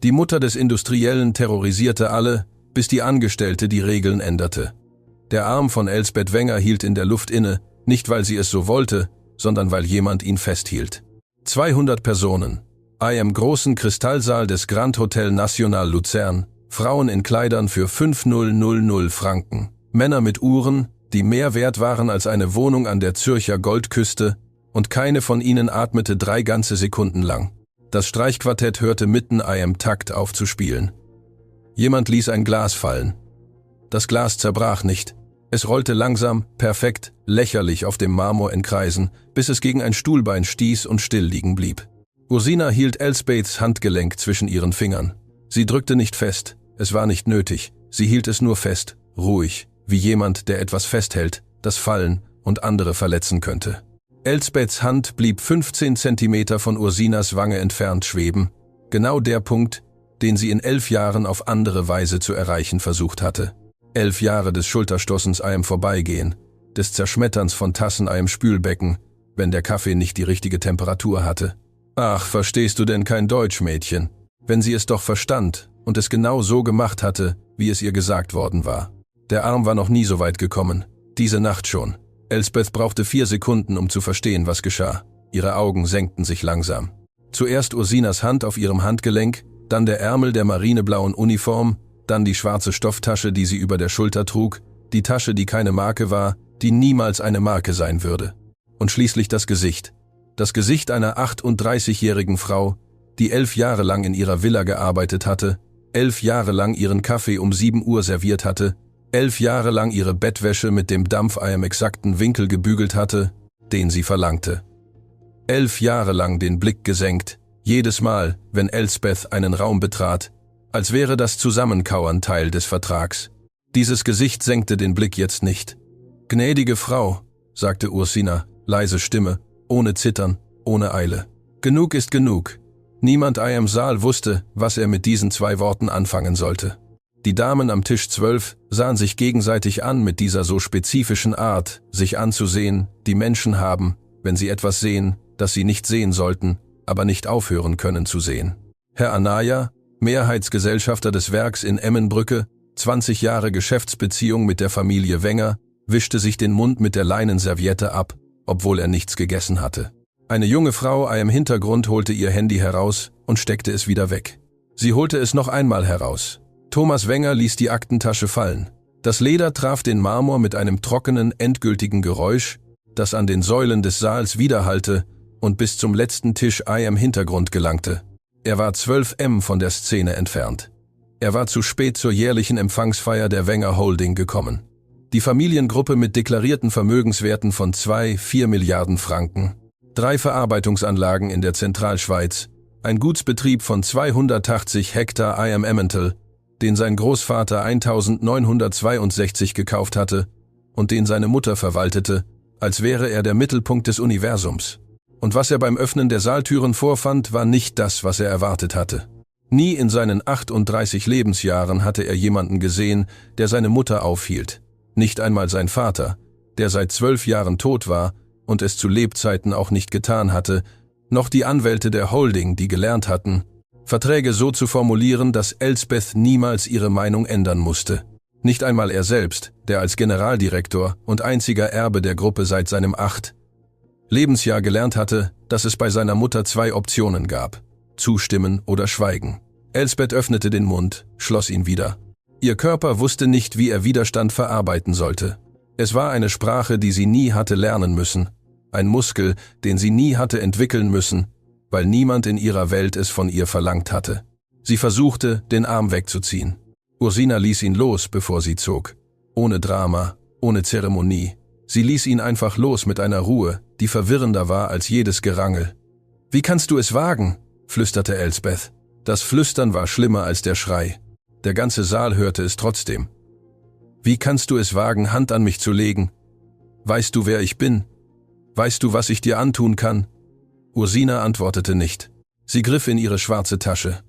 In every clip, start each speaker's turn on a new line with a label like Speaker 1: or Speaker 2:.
Speaker 1: Die Mutter des Industriellen terrorisierte alle, bis die Angestellte die Regeln änderte. Der Arm von Elsbeth Wenger hielt in der Luft inne, nicht weil sie es so wollte, sondern weil jemand ihn festhielt. 200 Personen. Im großen Kristallsaal des Grand Hotel National Luzern, Frauen in Kleidern für 5.000 Franken, Männer mit Uhren, die mehr wert waren als eine Wohnung an der Zürcher Goldküste, und keine von ihnen atmete 3 ganze Sekunden lang. Das Streichquartett hörte mitten im Takt auf zu spielen. Jemand ließ ein Glas fallen. Das Glas zerbrach nicht. Es rollte langsam, perfekt, lächerlich auf dem Marmor in Kreisen, bis es gegen ein Stuhlbein stieß und still liegen blieb. Ursina hielt Elsbeths Handgelenk zwischen ihren Fingern. Sie drückte nicht fest, es war nicht nötig, sie hielt es nur fest, ruhig, wie jemand, der etwas festhält, das fallen und andere verletzen könnte. Elsbeths Hand blieb 15 Zentimeter von Ursinas Wange entfernt schweben, genau der Punkt, den sie in 11 Jahren auf andere Weise zu erreichen versucht hatte. 11 Jahre des Schulterstoßens im Vorbeigehen, des Zerschmetterns von Tassen im Spülbecken, wenn der Kaffee nicht die richtige Temperatur hatte. Ach, verstehst du denn kein Deutsch, Mädchen? Wenn sie es doch verstand und es genau so gemacht hatte, wie es ihr gesagt worden war. Der Arm war noch nie so weit gekommen, diese Nacht schon. Elsbeth brauchte 4 Sekunden, um zu verstehen, was geschah. Ihre Augen senkten sich langsam. Zuerst Ursinas Hand auf ihrem Handgelenk, dann der Ärmel der marineblauen Uniform, dann die schwarze Stofftasche, die sie über der Schulter trug, die Tasche, die keine Marke war, die niemals eine Marke sein würde. Und schließlich das Gesicht. Das Gesicht einer 38-jährigen Frau, die 11 Jahre lang in ihrer Villa gearbeitet hatte, 11 Jahre lang ihren Kaffee um 7 Uhr serviert hatte, 11 Jahre lang ihre Bettwäsche mit dem Dampf im exakten Winkel gebügelt hatte, den sie verlangte. 11 Jahre lang den Blick gesenkt, jedes Mal, wenn Elsbeth einen Raum betrat, als wäre das Zusammenkauern Teil des Vertrags. Dieses Gesicht senkte den Blick jetzt nicht. »Gnädige Frau«, sagte Ursina, leise Stimme, ohne Zittern, ohne Eile. »Genug ist genug.« Niemand im Saal wusste, was er mit diesen 2 Worten anfangen sollte. Die Damen am Tisch 12 sahen sich gegenseitig an mit dieser so spezifischen Art, sich anzusehen, die Menschen haben, wenn sie etwas sehen, das sie nicht sehen sollten, aber nicht aufhören können zu sehen. Herr Anaya, Mehrheitsgesellschafter des Werks in Emmenbrücke, 20 Jahre Geschäftsbeziehung mit der Familie Wenger, wischte sich den Mund mit der Leinenserviette ab, obwohl er nichts gegessen hatte. Eine junge Frau im Hintergrund holte ihr Handy heraus und steckte es wieder weg. Sie holte es noch einmal heraus. Thomas Wenger ließ die Aktentasche fallen. Das Leder traf den Marmor mit einem trockenen, endgültigen Geräusch, das an den Säulen des Saals widerhallte und bis zum letzten Tisch im Hintergrund gelangte. Er war 12 von der Szene entfernt. Er war zu spät zur jährlichen Empfangsfeier der Wenger Holding gekommen. Die Familiengruppe mit deklarierten Vermögenswerten von 2,4 Milliarden Franken, 3 Verarbeitungsanlagen in der Zentralschweiz, ein Gutsbetrieb von 280 Hektar im Emmental, den sein Großvater 1962 gekauft hatte und den seine Mutter verwaltete, als wäre er der Mittelpunkt des Universums. Und was er beim Öffnen der Saaltüren vorfand, war nicht das, was er erwartet hatte. Nie in seinen 38 Lebensjahren hatte er jemanden gesehen, der seine Mutter aufhielt. Nicht einmal sein Vater, der seit 12 Jahren tot war und es zu Lebzeiten auch nicht getan hatte, noch die Anwälte der Holding, die gelernt hatten, Verträge so zu formulieren, dass Elsbeth niemals ihre Meinung ändern musste. Nicht einmal er selbst, der als Generaldirektor und einziger Erbe der Gruppe seit seinem 8. Lebensjahr gelernt hatte, dass es bei seiner Mutter 2 Optionen gab: zustimmen oder schweigen. Elsbeth öffnete den Mund, schloss ihn wieder. Ihr Körper wusste nicht, wie er Widerstand verarbeiten sollte. Es war eine Sprache, die sie nie hatte lernen müssen, ein Muskel, den sie nie hatte entwickeln müssen, weil niemand in ihrer Welt es von ihr verlangt hatte. Sie versuchte, den Arm wegzuziehen. Ursina ließ ihn los, bevor sie zog. Ohne Drama, ohne Zeremonie. Sie ließ ihn einfach los mit einer Ruhe, die verwirrender war als jedes Gerangel. »Wie kannst du es wagen?« flüsterte Elsbeth. Das Flüstern war schlimmer als der Schrei. Der ganze Saal hörte es trotzdem. »Wie kannst du es wagen, Hand an mich zu legen? Weißt du, wer ich bin? Weißt du, was ich dir antun kann?« Ursina antwortete nicht. Sie griff in ihre schwarze Tasche.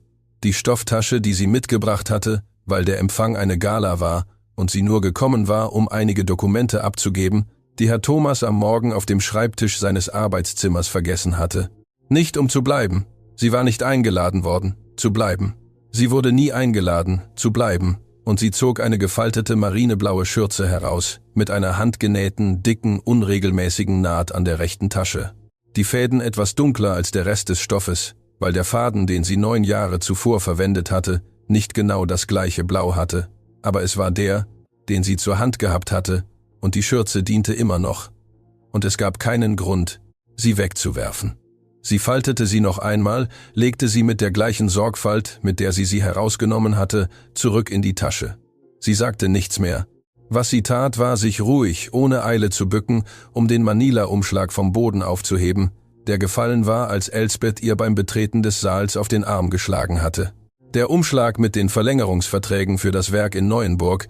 Speaker 1: Die Stofftasche, die sie mitgebracht hatte, weil der Empfang eine Gala war und sie nur gekommen war, um einige Dokumente abzugeben, die Herr Thomas am Morgen auf dem Schreibtisch seines Arbeitszimmers vergessen hatte. Nicht um zu bleiben. Sie war nicht eingeladen worden, zu bleiben. Sie wurde nie eingeladen, zu bleiben, und sie zog eine gefaltete marineblaue Schürze heraus, mit einer handgenähten, dicken, unregelmäßigen Naht an der rechten Tasche. Die Fäden etwas dunkler als der Rest des Stoffes, weil der Faden, den sie 9 Jahre zuvor verwendet hatte, nicht genau das gleiche Blau hatte, aber es war der, den sie zur Hand gehabt hatte, und die Schürze diente immer noch. Und es gab keinen Grund, sie wegzuwerfen. Sie faltete sie noch einmal, legte sie mit der gleichen Sorgfalt, mit der sie herausgenommen hatte, zurück in die Tasche. Sie sagte nichts mehr. Was sie tat, war, sich ruhig, ohne Eile zu bücken, um den Manila-Umschlag vom Boden aufzuheben, der gefallen war, als Elsbeth ihr beim Betreten des Saals auf den Arm geschlagen hatte. Der Umschlag mit den Verlängerungsverträgen für das Werk in Neuenburg,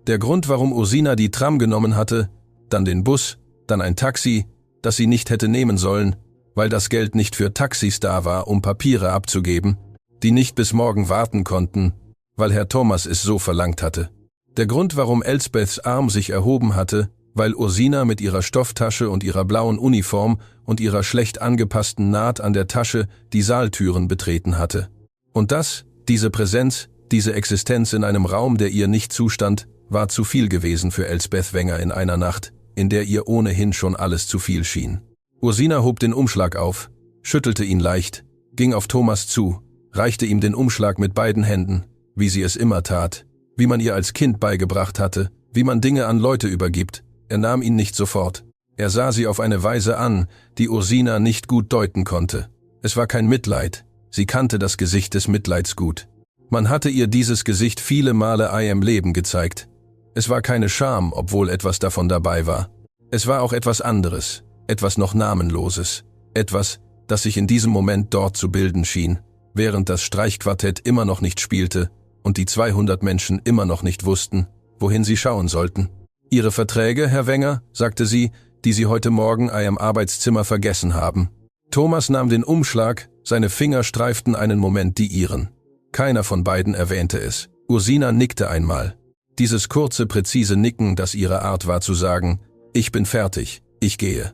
Speaker 1: der Grund, warum Ursina die Tram genommen hatte, dann den Bus, dann ein Taxi, das sie nicht hätte nehmen sollen, weil das Geld nicht für Taxis da war, um Papiere abzugeben, die nicht bis morgen warten konnten, weil Herr Thomas es so verlangt hatte. Der Grund, warum Elsbeths Arm sich erhoben hatte, weil Ursina mit ihrer Stofftasche und ihrer blauen Uniform und ihrer schlecht angepassten Naht an der Tasche die Saaltüren betreten hatte. Und das, diese Präsenz, diese Existenz in einem Raum, der ihr nicht zustand, war zu viel gewesen für Elsbeth Wenger in einer Nacht, in der ihr ohnehin schon alles zu viel schien. Ursina hob den Umschlag auf, schüttelte ihn leicht, ging auf Thomas zu, reichte ihm den Umschlag mit beiden Händen, wie sie es immer tat, wie man ihr als Kind beigebracht hatte, wie man Dinge an Leute übergibt. Er nahm ihn nicht sofort. Er sah sie auf eine Weise an, die Ursina nicht gut deuten konnte. Es war kein Mitleid. Sie kannte das Gesicht des Mitleids gut. Man hatte ihr dieses Gesicht viele Male im Leben gezeigt. Es war keine Scham, obwohl etwas davon dabei war. Es war auch etwas anderes, etwas noch Namenloses, etwas, das sich in diesem Moment dort zu bilden schien, während das Streichquartett immer noch nicht spielte und die 200 Menschen immer noch nicht wussten, wohin sie schauen sollten. »Ihre Verträge, Herr Wenger«, sagte sie, »die Sie heute Morgen im Arbeitszimmer vergessen haben.« Thomas nahm den Umschlag, seine Finger streiften einen Moment die ihren. Keiner von beiden erwähnte es. Ursina nickte einmal. Dieses kurze, präzise Nicken, das ihre Art war zu sagen, »Ich bin fertig, ich gehe.«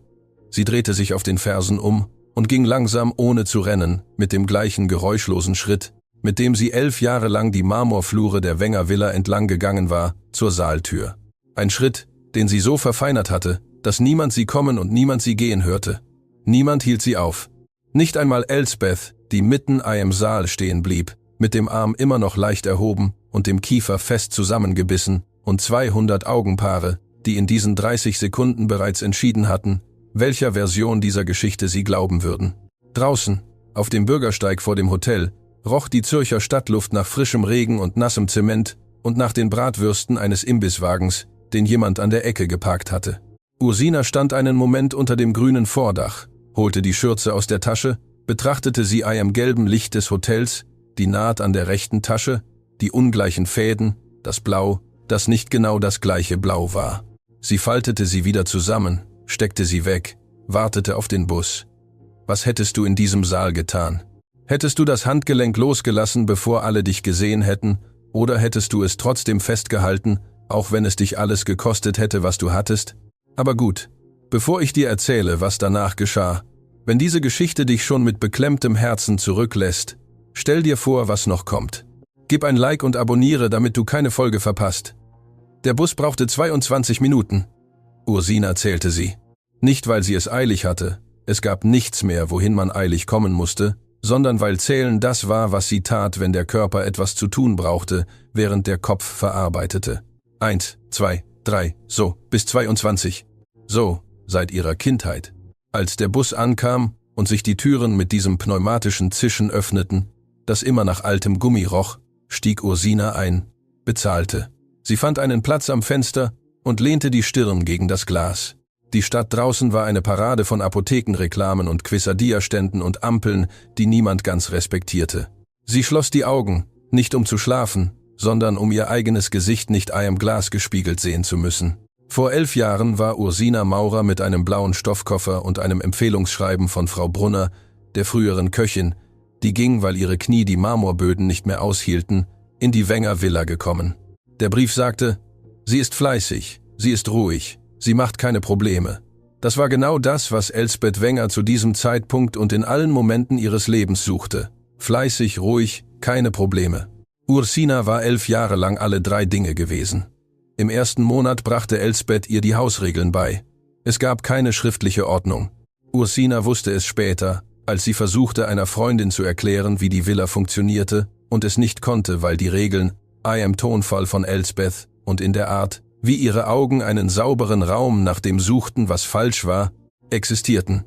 Speaker 1: Sie drehte sich auf den Fersen um und ging langsam, ohne zu rennen, mit dem gleichen geräuschlosen Schritt, mit dem sie 11 Jahre lang die Marmorflure der Wenger Villa entlang gegangen war, zur Saaltür. Ein Schritt, den sie so verfeinert hatte, dass niemand sie kommen und niemand sie gehen hörte. Niemand hielt sie auf. Nicht einmal Elsbeth, die mitten im Saal stehen blieb, mit dem Arm immer noch leicht erhoben und dem Kiefer fest zusammengebissen, und 200 Augenpaare, die in diesen 30 Sekunden bereits entschieden hatten, welcher Version dieser Geschichte sie glauben würden. Draußen, auf dem Bürgersteig vor dem Hotel, roch die Zürcher Stadtluft nach frischem Regen und nassem Zement und nach den Bratwürsten eines Imbisswagens, den jemand an der Ecke geparkt hatte. Ursina stand einen Moment unter dem grünen Vordach, holte die Schürze aus der Tasche, betrachtete sie im gelben Licht des Hotels, die Naht an der rechten Tasche, die ungleichen Fäden, das Blau, das nicht genau das gleiche Blau war. Sie faltete sie wieder zusammen, steckte sie weg, wartete auf den Bus. Was hättest du in diesem Saal getan? Hättest du das Handgelenk losgelassen, bevor alle dich gesehen hätten, oder hättest du es trotzdem festgehalten, auch wenn es dich alles gekostet hätte, was du hattest? Aber gut, bevor ich dir erzähle, was danach geschah, wenn diese Geschichte dich schon mit beklemmtem Herzen zurücklässt, stell dir vor, was noch kommt. Gib ein Like und abonniere, damit du keine Folge verpasst. Der Bus brauchte 22 Minuten. Ursina zählte sie. Nicht, weil sie es eilig hatte, es gab nichts mehr, wohin man eilig kommen musste, sondern weil Zählen das war, was sie tat, wenn der Körper etwas zu tun brauchte, während der Kopf verarbeitete. 1, 2, 3, so, bis 22. So, seit ihrer Kindheit. Als der Bus ankam und sich die Türen mit diesem pneumatischen Zischen öffneten, das immer nach altem Gummi roch, stieg Ursina ein, bezahlte. Sie fand einen Platz am Fenster und lehnte die Stirn gegen das Glas. Die Stadt draußen war eine Parade von Apothekenreklamen und Quesadilla-Ständen und Ampeln, die niemand ganz respektierte. Sie schloss die Augen, nicht um zu schlafen, sondern um ihr eigenes Gesicht nicht im Glas gespiegelt sehen zu müssen. Vor 11 Jahren war Ursina Maurer mit einem blauen Stoffkoffer und einem Empfehlungsschreiben von Frau Brunner, der früheren Köchin, die ging, weil ihre Knie die Marmorböden nicht mehr aushielten, in die Wenger Villa gekommen. Der Brief sagte, sie ist fleißig, sie ist ruhig, sie macht keine Probleme. Das war genau das, was Elsbeth Wenger zu diesem Zeitpunkt und in allen Momenten ihres Lebens suchte. Fleißig, ruhig, Keine Probleme. Ursina war 11 Jahre lang alle 3 Dinge gewesen. Im ersten Monat brachte Elsbeth ihr die Hausregeln bei. Es gab keine schriftliche Ordnung. Ursina wusste es später, als sie versuchte, einer Freundin zu erklären, wie die Villa funktionierte und es nicht konnte, weil die Regeln, im Tonfall von Elsbeth und in der Art, wie ihre Augen einen sauberen Raum nach dem suchten, was falsch war, existierten.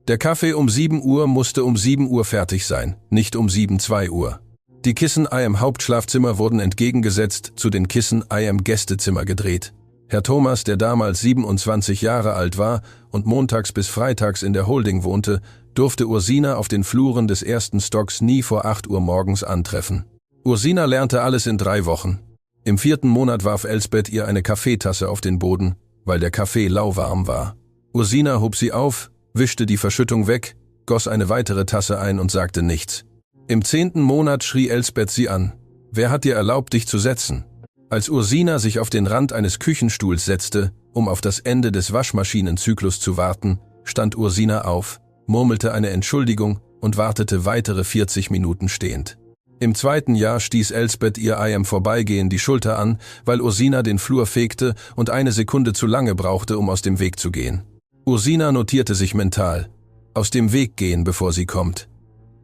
Speaker 1: Der Kaffee um 7 Uhr musste um 7 Uhr fertig sein, nicht um 7:02 Uhr. Die Kissen im Hauptschlafzimmer wurden entgegengesetzt zu den Kissen im Gästezimmer gedreht. Herr Thomas, der damals 27 Jahre alt war und montags bis freitags in der Holding wohnte, durfte Ursina auf den Fluren des ersten Stocks nie vor 8 Uhr morgens antreffen. Ursina lernte alles in 3 Wochen. Im 4. Monat warf Elsbeth ihr eine Kaffeetasse auf den Boden, weil der Kaffee lauwarm war. Ursina hob sie auf, wischte die Verschüttung weg, goss eine weitere Tasse ein und sagte nichts. Im 10. Monat schrie Elsbeth sie an. »Wer hat dir erlaubt, dich zu setzen?« Als Ursina sich auf den Rand eines Küchenstuhls setzte, um auf das Ende des Waschmaschinenzyklus zu warten, stand Ursina auf, murmelte eine Entschuldigung und wartete weitere 40 Minuten stehend. Im 2. Jahr stieß Elsbeth ihr im Vorbeigehen die Schulter an, weil Ursina den Flur fegte und eine Sekunde zu lange brauchte, um aus dem Weg zu gehen. Ursina notierte sich mental: aus dem Weg gehen, bevor sie kommt.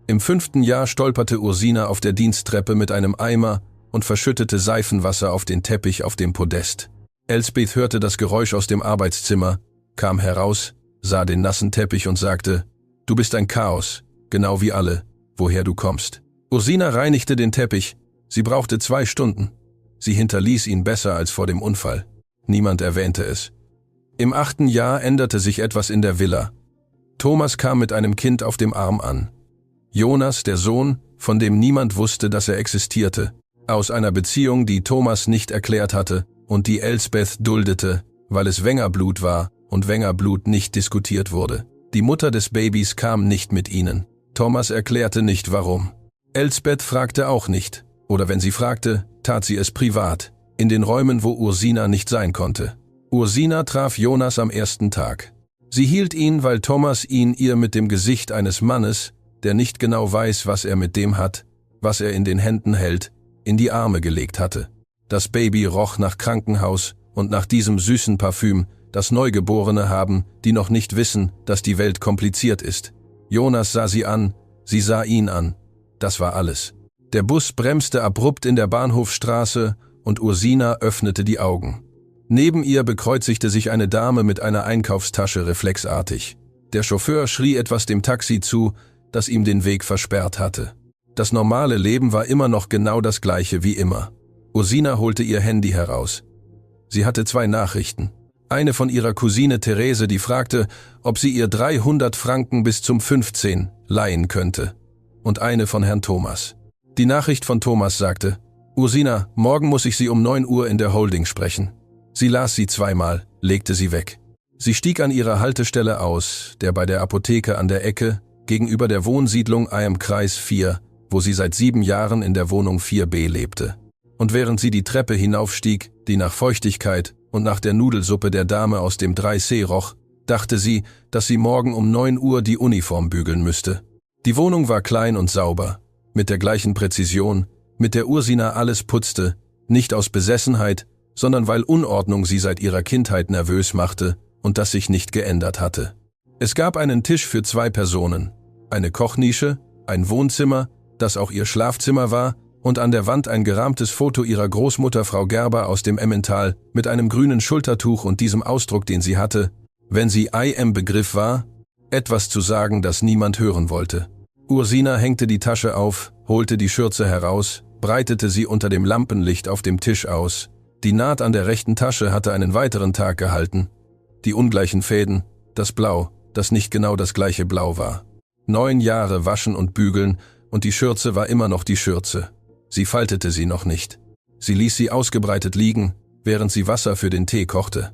Speaker 1: Im 5. Jahr stolperte Ursina auf der Diensttreppe mit einem Eimer und verschüttete Seifenwasser auf den Teppich auf dem Podest. Elsbeth hörte das Geräusch aus dem Arbeitszimmer, kam heraus, sah den nassen Teppich und sagte: »Du bist ein Chaos, genau wie alle, woher du kommst.« Ursina reinigte den Teppich. Sie brauchte 2 Stunden. Sie hinterließ ihn besser als vor dem Unfall. Niemand erwähnte es. Im 8. Jahr änderte sich etwas in der Villa. Thomas kam mit einem Kind auf dem Arm an. Jonas, der Sohn, von dem niemand wusste, dass er existierte, aus einer Beziehung, die Thomas nicht erklärt hatte und die Elsbeth duldete, weil es Wengerblut war und Wengerblut nicht diskutiert wurde. Die Mutter des Babys kam nicht mit ihnen. Thomas erklärte nicht, warum. Elsbeth fragte auch nicht, oder wenn sie fragte, tat sie es privat, in den Räumen, wo Ursina nicht sein konnte. Ursina traf Jonas am 1. Tag. Sie hielt ihn, weil Thomas ihn ihr mit dem Gesicht eines Mannes, der nicht genau weiß, was er mit dem hat, was er in den Händen hält, in die Arme gelegt hatte. Das Baby roch nach Krankenhaus und nach diesem süßen Parfüm, das Neugeborene haben, die noch nicht wissen, dass die Welt kompliziert ist. Jonas sah sie an, sie sah ihn an. Das war alles. Der Bus bremste abrupt in der Bahnhofstraße und Ursina öffnete die Augen. Neben ihr bekreuzigte sich eine Dame mit einer Einkaufstasche reflexartig. Der Chauffeur schrie etwas dem Taxi zu, das ihm den Weg versperrt hatte. Das normale Leben war immer noch genau das gleiche wie immer. Ursina holte ihr Handy heraus. Sie hatte 2 Nachrichten. Eine von ihrer Cousine Therese, die fragte, ob sie ihr 300 Franken bis zum 15 leihen könnte. Und eine von Herrn Thomas. Die Nachricht von Thomas sagte: Ursina, morgen muss ich Sie um 9 Uhr in der Holding sprechen. Sie las sie 2-mal, legte sie weg. Sie stieg an ihrer Haltestelle aus, der bei der Apotheke an der Ecke, gegenüber der Wohnsiedlung im Kreis 4, wo sie seit 7 Jahren in der Wohnung 4b lebte. Und während sie die Treppe hinaufstieg, die nach Feuchtigkeit und nach der Nudelsuppe der Dame aus dem 3C roch, dachte sie, dass sie morgen um 9 Uhr die Uniform bügeln müsste. Die Wohnung war klein und sauber, mit der gleichen Präzision, mit der Ursina alles putzte, nicht aus Besessenheit, sondern weil Unordnung sie seit ihrer Kindheit nervös machte und das sich nicht geändert hatte. Es gab einen Tisch für 2 Personen, eine Kochnische, ein Wohnzimmer, das auch ihr Schlafzimmer war, und an der Wand ein gerahmtes Foto ihrer Großmutter Frau Gerber aus dem Emmental mit einem grünen Schultertuch und diesem Ausdruck, den sie hatte, wenn sie im Begriff war, etwas zu sagen, das niemand hören wollte. Ursina hängte die Tasche auf, holte die Schürze heraus, breitete sie unter dem Lampenlicht auf dem Tisch aus. Die Naht an der rechten Tasche hatte einen weiteren Tag gehalten. Die ungleichen Fäden, das Blau, das nicht genau das gleiche Blau war. 9 Jahre waschen und bügeln und die Schürze war immer noch die Schürze. Sie faltete sie noch nicht. Sie ließ sie ausgebreitet liegen, während sie Wasser für den Tee kochte.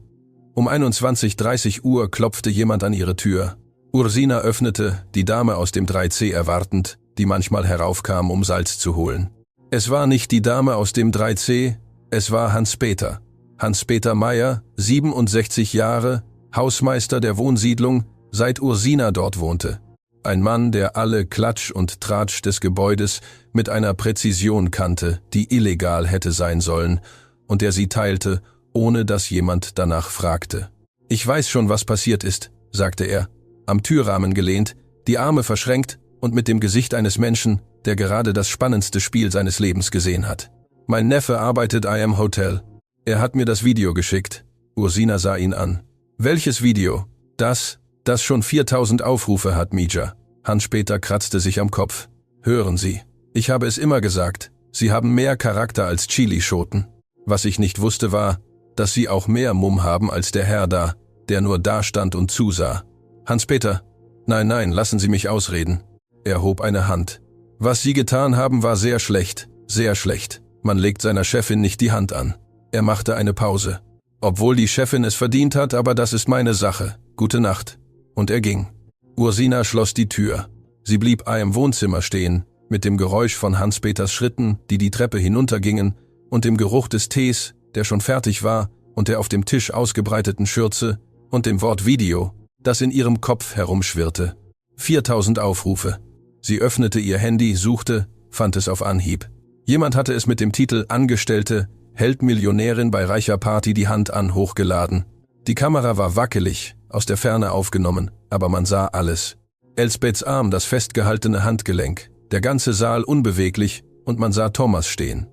Speaker 1: Um 21:30 Uhr klopfte jemand an ihre Tür. Ursina öffnete, die Dame aus dem 3C erwartend, die manchmal heraufkam, um Salz zu holen. Es war nicht die Dame aus dem 3C, es war Hans-Peter. Hans-Peter Meyer, 67 Jahre, Hausmeister der Wohnsiedlung, seit Ursina dort wohnte. Ein Mann, der alle Klatsch und Tratsch des Gebäudes mit einer Präzision kannte, die illegal hätte sein sollen, und der sie teilte, ohne dass jemand danach fragte. »Ich weiß schon, was passiert ist«, sagte er, am Türrahmen gelehnt, die Arme verschränkt und mit dem Gesicht eines Menschen, der gerade das spannendste Spiel seines Lebens gesehen hat. »Mein Neffe arbeitet im Hotel. Er hat mir das Video geschickt.« Ursina sah ihn an. »Welches Video?« Das schon 4000 Aufrufe hat, Mija.« Hans-Peter kratzte sich am Kopf. »Hören Sie, ich habe es immer gesagt, Sie haben mehr Charakter als Chilischoten. Was ich nicht wusste war, dass Sie auch mehr Mumm haben als der Herr da, der nur dastand und zusah.« »Hans-Peter, nein, lassen Sie mich ausreden.« Er hob eine Hand. »Was Sie getan haben, war sehr schlecht, sehr schlecht. Man legt seiner Chefin nicht die Hand an.« Er machte eine Pause. »Obwohl die Chefin es verdient hat, aber das ist meine Sache. Gute Nacht.« Und er ging. Ursina schloss die Tür. Sie blieb im Wohnzimmer stehen, mit dem Geräusch von Hans-Peters Schritten, die die Treppe hinuntergingen, und dem Geruch des Tees, der schon fertig war, und der auf dem Tisch ausgebreiteten Schürze, und dem Wort Video, das in ihrem Kopf herumschwirrte. 4000 Aufrufe. Sie öffnete ihr Handy, suchte, fand es auf Anhieb. Jemand hatte es mit dem Titel »Angestellte, hält Millionärin bei reicher Party die Hand an« hochgeladen. Die Kamera war wackelig, aus der Ferne aufgenommen, aber man sah alles. Elsbeths Arm, das festgehaltene Handgelenk, der ganze Saal unbeweglich, und man sah Thomas stehen.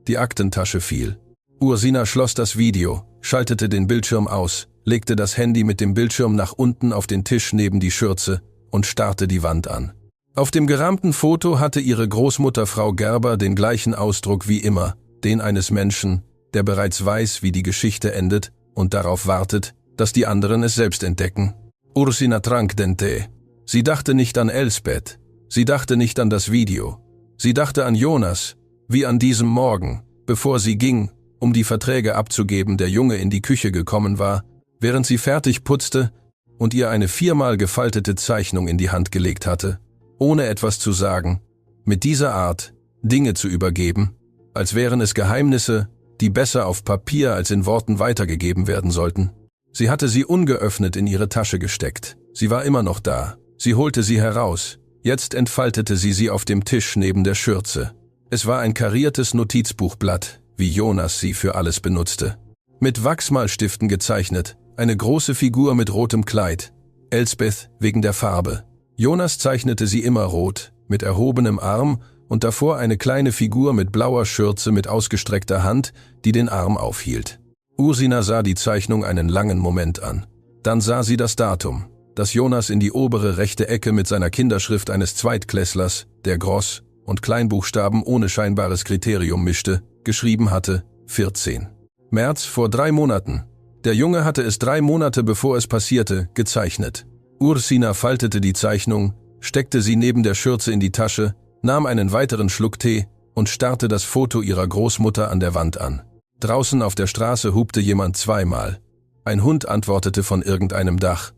Speaker 1: Die Aktentasche fiel. Ursina schloss das Video, schaltete den Bildschirm aus, legte das Handy mit dem Bildschirm nach unten auf den Tisch neben die Schürze und starrte die Wand an. Auf dem gerahmten Foto hatte ihre Großmutter Frau Gerber den gleichen Ausdruck wie immer, den eines Menschen, der bereits weiß, wie die Geschichte endet und darauf wartet, dass die anderen es selbst entdecken. Ursina trank den Tee. Sie dachte nicht an Elsbeth. Sie dachte nicht an das Video. Sie dachte an Jonas, wie an diesem Morgen, bevor sie ging, um die Verträge abzugeben, der Junge in die Küche gekommen war, während sie fertig putzte und ihr eine 4-mal gefaltete Zeichnung in die Hand gelegt hatte, ohne etwas zu sagen, mit dieser Art, Dinge zu übergeben, als wären es Geheimnisse, die besser auf Papier als in Worten weitergegeben werden sollten. Sie hatte sie ungeöffnet in ihre Tasche gesteckt. Sie war immer noch da. Sie holte sie heraus. Jetzt entfaltete sie auf dem Tisch neben der Schürze. Es war ein kariertes Notizbuchblatt, wie Jonas sie für alles benutzte. Mit Wachsmalstiften gezeichnet, eine große Figur mit rotem Kleid. Elsbeth wegen der Farbe. Jonas zeichnete sie immer rot, mit erhobenem Arm und davor eine kleine Figur mit blauer Schürze mit ausgestreckter Hand, die den Arm aufhielt. Ursina sah die Zeichnung einen langen Moment an. Dann sah sie das Datum, das Jonas in die obere rechte Ecke mit seiner Kinderschrift eines Zweitklässlers, der Groß- und Kleinbuchstaben ohne scheinbares Kriterium mischte, geschrieben hatte, 14. März vor 3 Monaten. Der Junge hatte es 3 Monate bevor es passierte, gezeichnet. Ursina faltete die Zeichnung, steckte sie neben der Schürze in die Tasche, nahm einen weiteren Schluck Tee und starrte das Foto ihrer Großmutter an der Wand an. Draußen auf der Straße hupte jemand 2-mal. Ein Hund antwortete von irgendeinem Dach.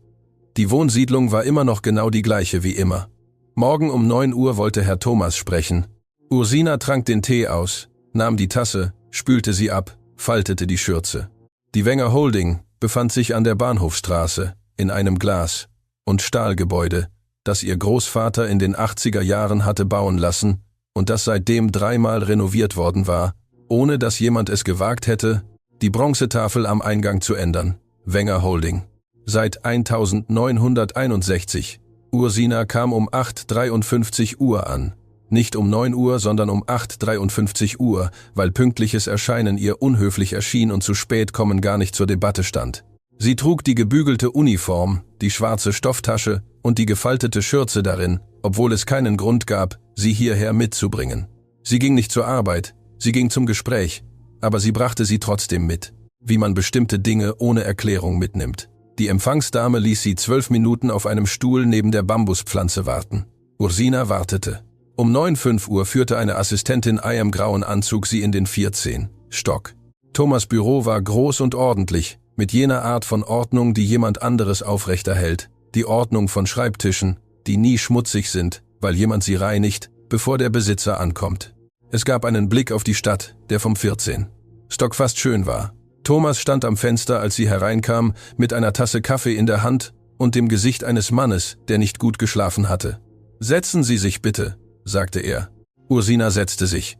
Speaker 1: Die Wohnsiedlung war immer noch genau die gleiche wie immer. Morgen um 9 Uhr wollte Herr Thomas sprechen. Ursina trank den Tee aus, nahm die Tasse, spülte sie ab, faltete die Schürze. Die Wenger Holding befand sich an der Bahnhofstraße, in einem Glas- und Stahlgebäude, das ihr Großvater in den 80er Jahren hatte bauen lassen und das seitdem 3-mal renoviert worden war, ohne dass jemand es gewagt hätte, die Bronzetafel am Eingang zu ändern. Wenger Holding. Seit 1961. Ursina kam um 8:53 Uhr an. Nicht um 9 Uhr, sondern um 8:53 Uhr, weil pünktliches Erscheinen ihr unhöflich erschien und zu spät kommen gar nicht zur Debatte stand. Sie trug die gebügelte Uniform, die schwarze Stofftasche und die gefaltete Schürze darin, obwohl es keinen Grund gab, sie hierher mitzubringen. Sie ging nicht zur Arbeit, sie ging zum Gespräch, aber sie brachte sie trotzdem mit, wie man bestimmte Dinge ohne Erklärung mitnimmt. Die Empfangsdame ließ sie 12 Minuten auf einem Stuhl neben der Bambuspflanze warten. Ursina wartete. Um 9:05 Uhr führte eine Assistentin im grauen Anzug sie in den 14. Stock. Thomas' Büro war groß und ordentlich, mit jener Art von Ordnung, die jemand anderes aufrechterhält, die Ordnung von Schreibtischen, die nie schmutzig sind, weil jemand sie reinigt, bevor der Besitzer ankommt. Es gab einen Blick auf die Stadt, der vom 14. Stock fast schön war. Thomas stand am Fenster, als sie hereinkam, mit einer Tasse Kaffee in der Hand und dem Gesicht eines Mannes, der nicht gut geschlafen hatte. »Setzen Sie sich bitte«, sagte er. Ursina setzte sich.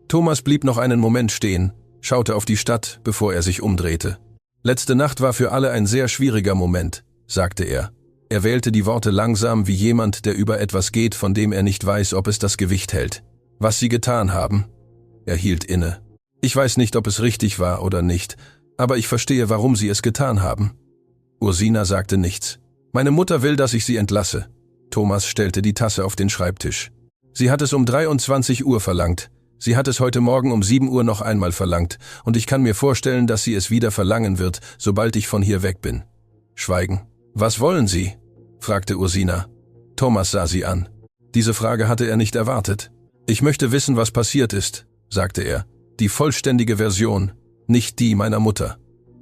Speaker 1: Thomas blieb noch einen Moment stehen, schaute auf die Stadt, bevor er sich umdrehte. »Letzte Nacht war für alle ein sehr schwieriger Moment«, sagte er. Er wählte die Worte langsam wie jemand, der über etwas geht, von dem er nicht weiß, ob es das Gewicht hält. »Was Sie getan haben?« Er hielt inne. »Ich weiß nicht, ob es richtig war oder nicht, aber ich verstehe, warum Sie es getan haben.« Ursina sagte nichts. »Meine Mutter will, dass ich Sie entlasse.« Thomas stellte die Tasse auf den Schreibtisch. »Sie hat es um 23 Uhr verlangt. Sie hat es heute Morgen um 7 Uhr noch einmal verlangt, und ich kann mir vorstellen, dass sie es wieder verlangen wird, sobald ich von hier weg bin.« Schweigen. »Was wollen Sie?« fragte Ursina. Thomas sah sie an. Diese Frage hatte er nicht erwartet. »Ich möchte wissen, was passiert ist«, sagte er. »Die vollständige Version, nicht die meiner Mutter.«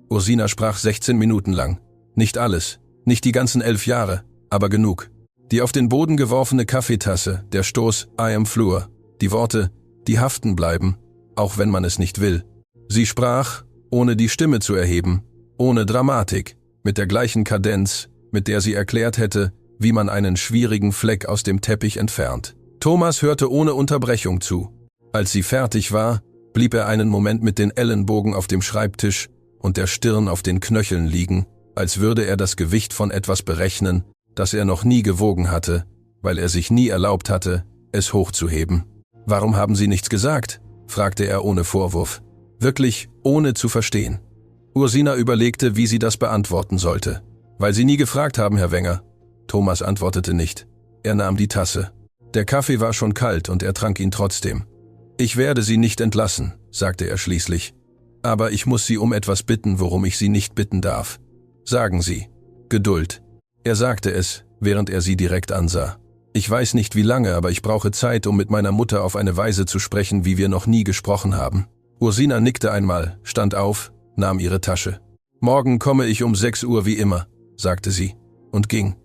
Speaker 1: Ursina sprach 16 Minuten lang. Nicht alles, nicht die ganzen 11 Jahre, aber genug. Die auf den Boden geworfene Kaffeetasse, der Stoß »I am Flur«, die Worte, die haften bleiben, auch wenn man es nicht will. Sie sprach, ohne die Stimme zu erheben, ohne Dramatik, mit der gleichen Kadenz, mit der sie erklärt hätte, wie man einen schwierigen Fleck aus dem Teppich entfernt. Thomas hörte ohne Unterbrechung zu. Als sie fertig war, blieb er einen Moment mit den Ellenbogen auf dem Schreibtisch und der Stirn auf den Knöcheln liegen, als würde er das Gewicht von etwas berechnen, das er noch nie gewogen hatte, weil er sich nie erlaubt hatte, es hochzuheben. »Warum haben Sie nichts gesagt?« fragte er ohne Vorwurf. Wirklich ohne zu verstehen. Ursina überlegte, wie sie das beantworten sollte. »Weil Sie nie gefragt haben, Herr Wenger.« Thomas antwortete nicht. Er nahm die Tasse. Der Kaffee war schon kalt und er trank ihn trotzdem. »Ich werde Sie nicht entlassen«, sagte er schließlich. »Aber ich muss Sie um etwas bitten, worum ich Sie nicht bitten darf. Sagen Sie.« »Geduld.« Er sagte es, während er sie direkt ansah. »Ich weiß nicht wie lange, aber ich brauche Zeit, um mit meiner Mutter auf eine Weise zu sprechen, wie wir noch nie gesprochen haben.« Ursina nickte einmal, stand auf, nahm ihre Tasche. »Morgen komme ich um 6 Uhr wie immer«, sagte sie, und ging.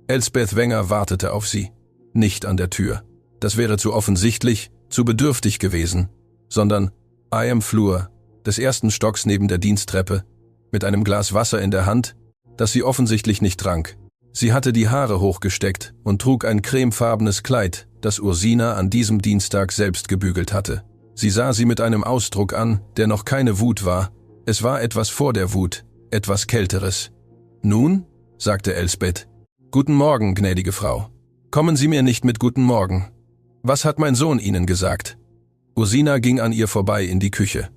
Speaker 1: Elsbeth Wenger wartete auf sie. Nicht an der Tür. Das wäre zu offensichtlich, zu bedürftig gewesen, sondern »I am Flur«, des ersten Stocks neben der Diensttreppe, mit einem Glas Wasser in der Hand, das sie offensichtlich nicht trank. Sie hatte die Haare hochgesteckt und trug ein cremefarbenes Kleid, das Ursina an diesem Dienstag selbst gebügelt hatte. Sie sah sie mit einem Ausdruck an, der noch keine Wut war. Es war etwas vor der Wut, etwas Kälteres. »Nun?« sagte Elsbeth. »Guten Morgen, gnädige Frau. Kommen Sie mir nicht mit Guten Morgen. Was hat mein Sohn Ihnen gesagt?« Ursina ging an ihr vorbei in die Küche.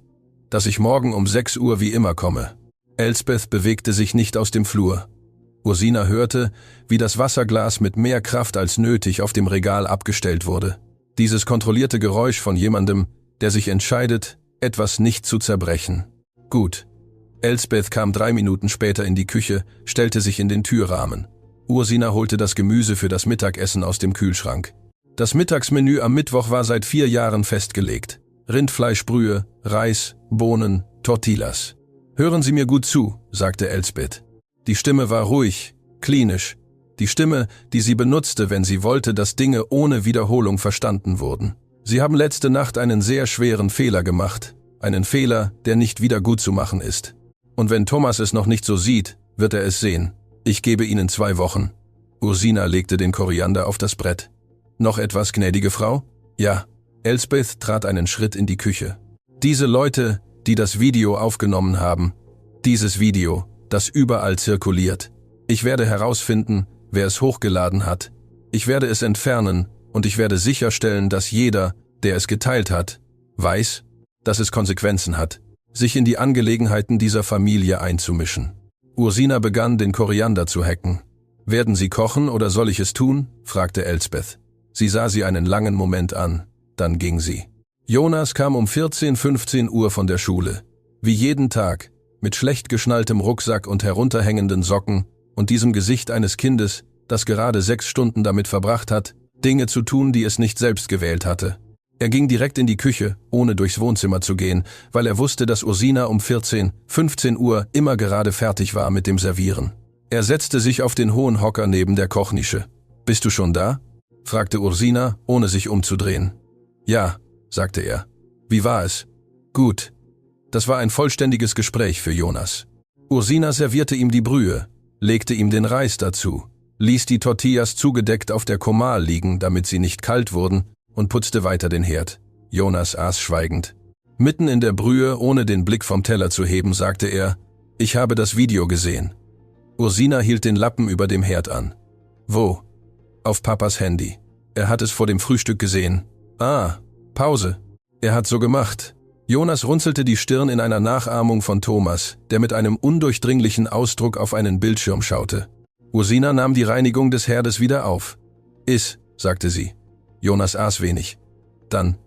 Speaker 1: »Dass ich morgen um 6 Uhr wie immer komme.« Elsbeth bewegte sich nicht aus dem Flur. Ursina hörte, wie das Wasserglas mit mehr Kraft als nötig auf dem Regal abgestellt wurde. Dieses kontrollierte Geräusch von jemandem, der sich entscheidet, etwas nicht zu zerbrechen. Gut. Elsbeth kam 3 Minuten später in die Küche, stellte sich in den Türrahmen. Ursina holte das Gemüse für das Mittagessen aus dem Kühlschrank. Das Mittagsmenü am Mittwoch war seit 4 Jahren festgelegt. Rindfleischbrühe, Reis, Bohnen, Tortillas. »Hören Sie mir gut zu«, sagte Elsbeth. Die Stimme war ruhig, klinisch. Die Stimme, die sie benutzte, wenn sie wollte, dass Dinge ohne Wiederholung verstanden wurden. »Sie haben letzte Nacht einen sehr schweren Fehler gemacht. Einen Fehler, der nicht wieder gut zu machen ist. Und wenn Thomas es noch nicht so sieht, wird er es sehen. Ich gebe Ihnen 2 Wochen.« Ursina legte den Koriander auf das Brett. »Noch etwas, gnädige Frau?« »Ja.« Elsbeth trat einen Schritt in die Küche. »Diese Leute, die das Video aufgenommen haben, dieses Video, das überall zirkuliert. Ich werde herausfinden, wer es hochgeladen hat. Ich werde es entfernen und ich werde sicherstellen, dass jeder, der es geteilt hat, weiß, dass es Konsequenzen hat, sich in die Angelegenheiten dieser Familie einzumischen.« Ursina begann, den Koriander zu hacken. »Werden Sie kochen oder soll ich es tun?« fragte Elsbeth. Sie sah sie einen langen Moment an, dann ging sie. Jonas kam um 15 Uhr von der Schule. Wie jeden Tag, mit schlecht geschnalltem Rucksack und herunterhängenden Socken und diesem Gesicht eines Kindes, das gerade 6 Stunden damit verbracht hat, Dinge zu tun, die es nicht selbst gewählt hatte. Er ging direkt in die Küche, ohne durchs Wohnzimmer zu gehen, weil er wusste, dass Ursina um 15 Uhr immer gerade fertig war mit dem Servieren. Er setzte sich auf den hohen Hocker neben der Kochnische. »Bist du schon da?« fragte Ursina, ohne sich umzudrehen. »Ja«, sagte er. »Wie war es?« »Gut.« Das war ein vollständiges Gespräch für Jonas. Ursina servierte ihm die Brühe, legte ihm den Reis dazu, ließ die Tortillas zugedeckt auf der Comal liegen, damit sie nicht kalt wurden, und putzte weiter den Herd. Jonas aß schweigend. Mitten in der Brühe, ohne den Blick vom Teller zu heben, sagte er: »Ich habe das Video gesehen.« Ursina hielt den Lappen über dem Herd an. »Wo?« »Auf Papas Handy. Er hat es vor dem Frühstück gesehen.« »Ah, Pause. Er hat so gemacht.« Jonas runzelte die Stirn in einer Nachahmung von Thomas, der mit einem undurchdringlichen Ausdruck auf einen Bildschirm schaute. Ursina nahm die Reinigung des Herdes wieder auf. »Iss«, sagte sie. Jonas aß wenig. »Dann,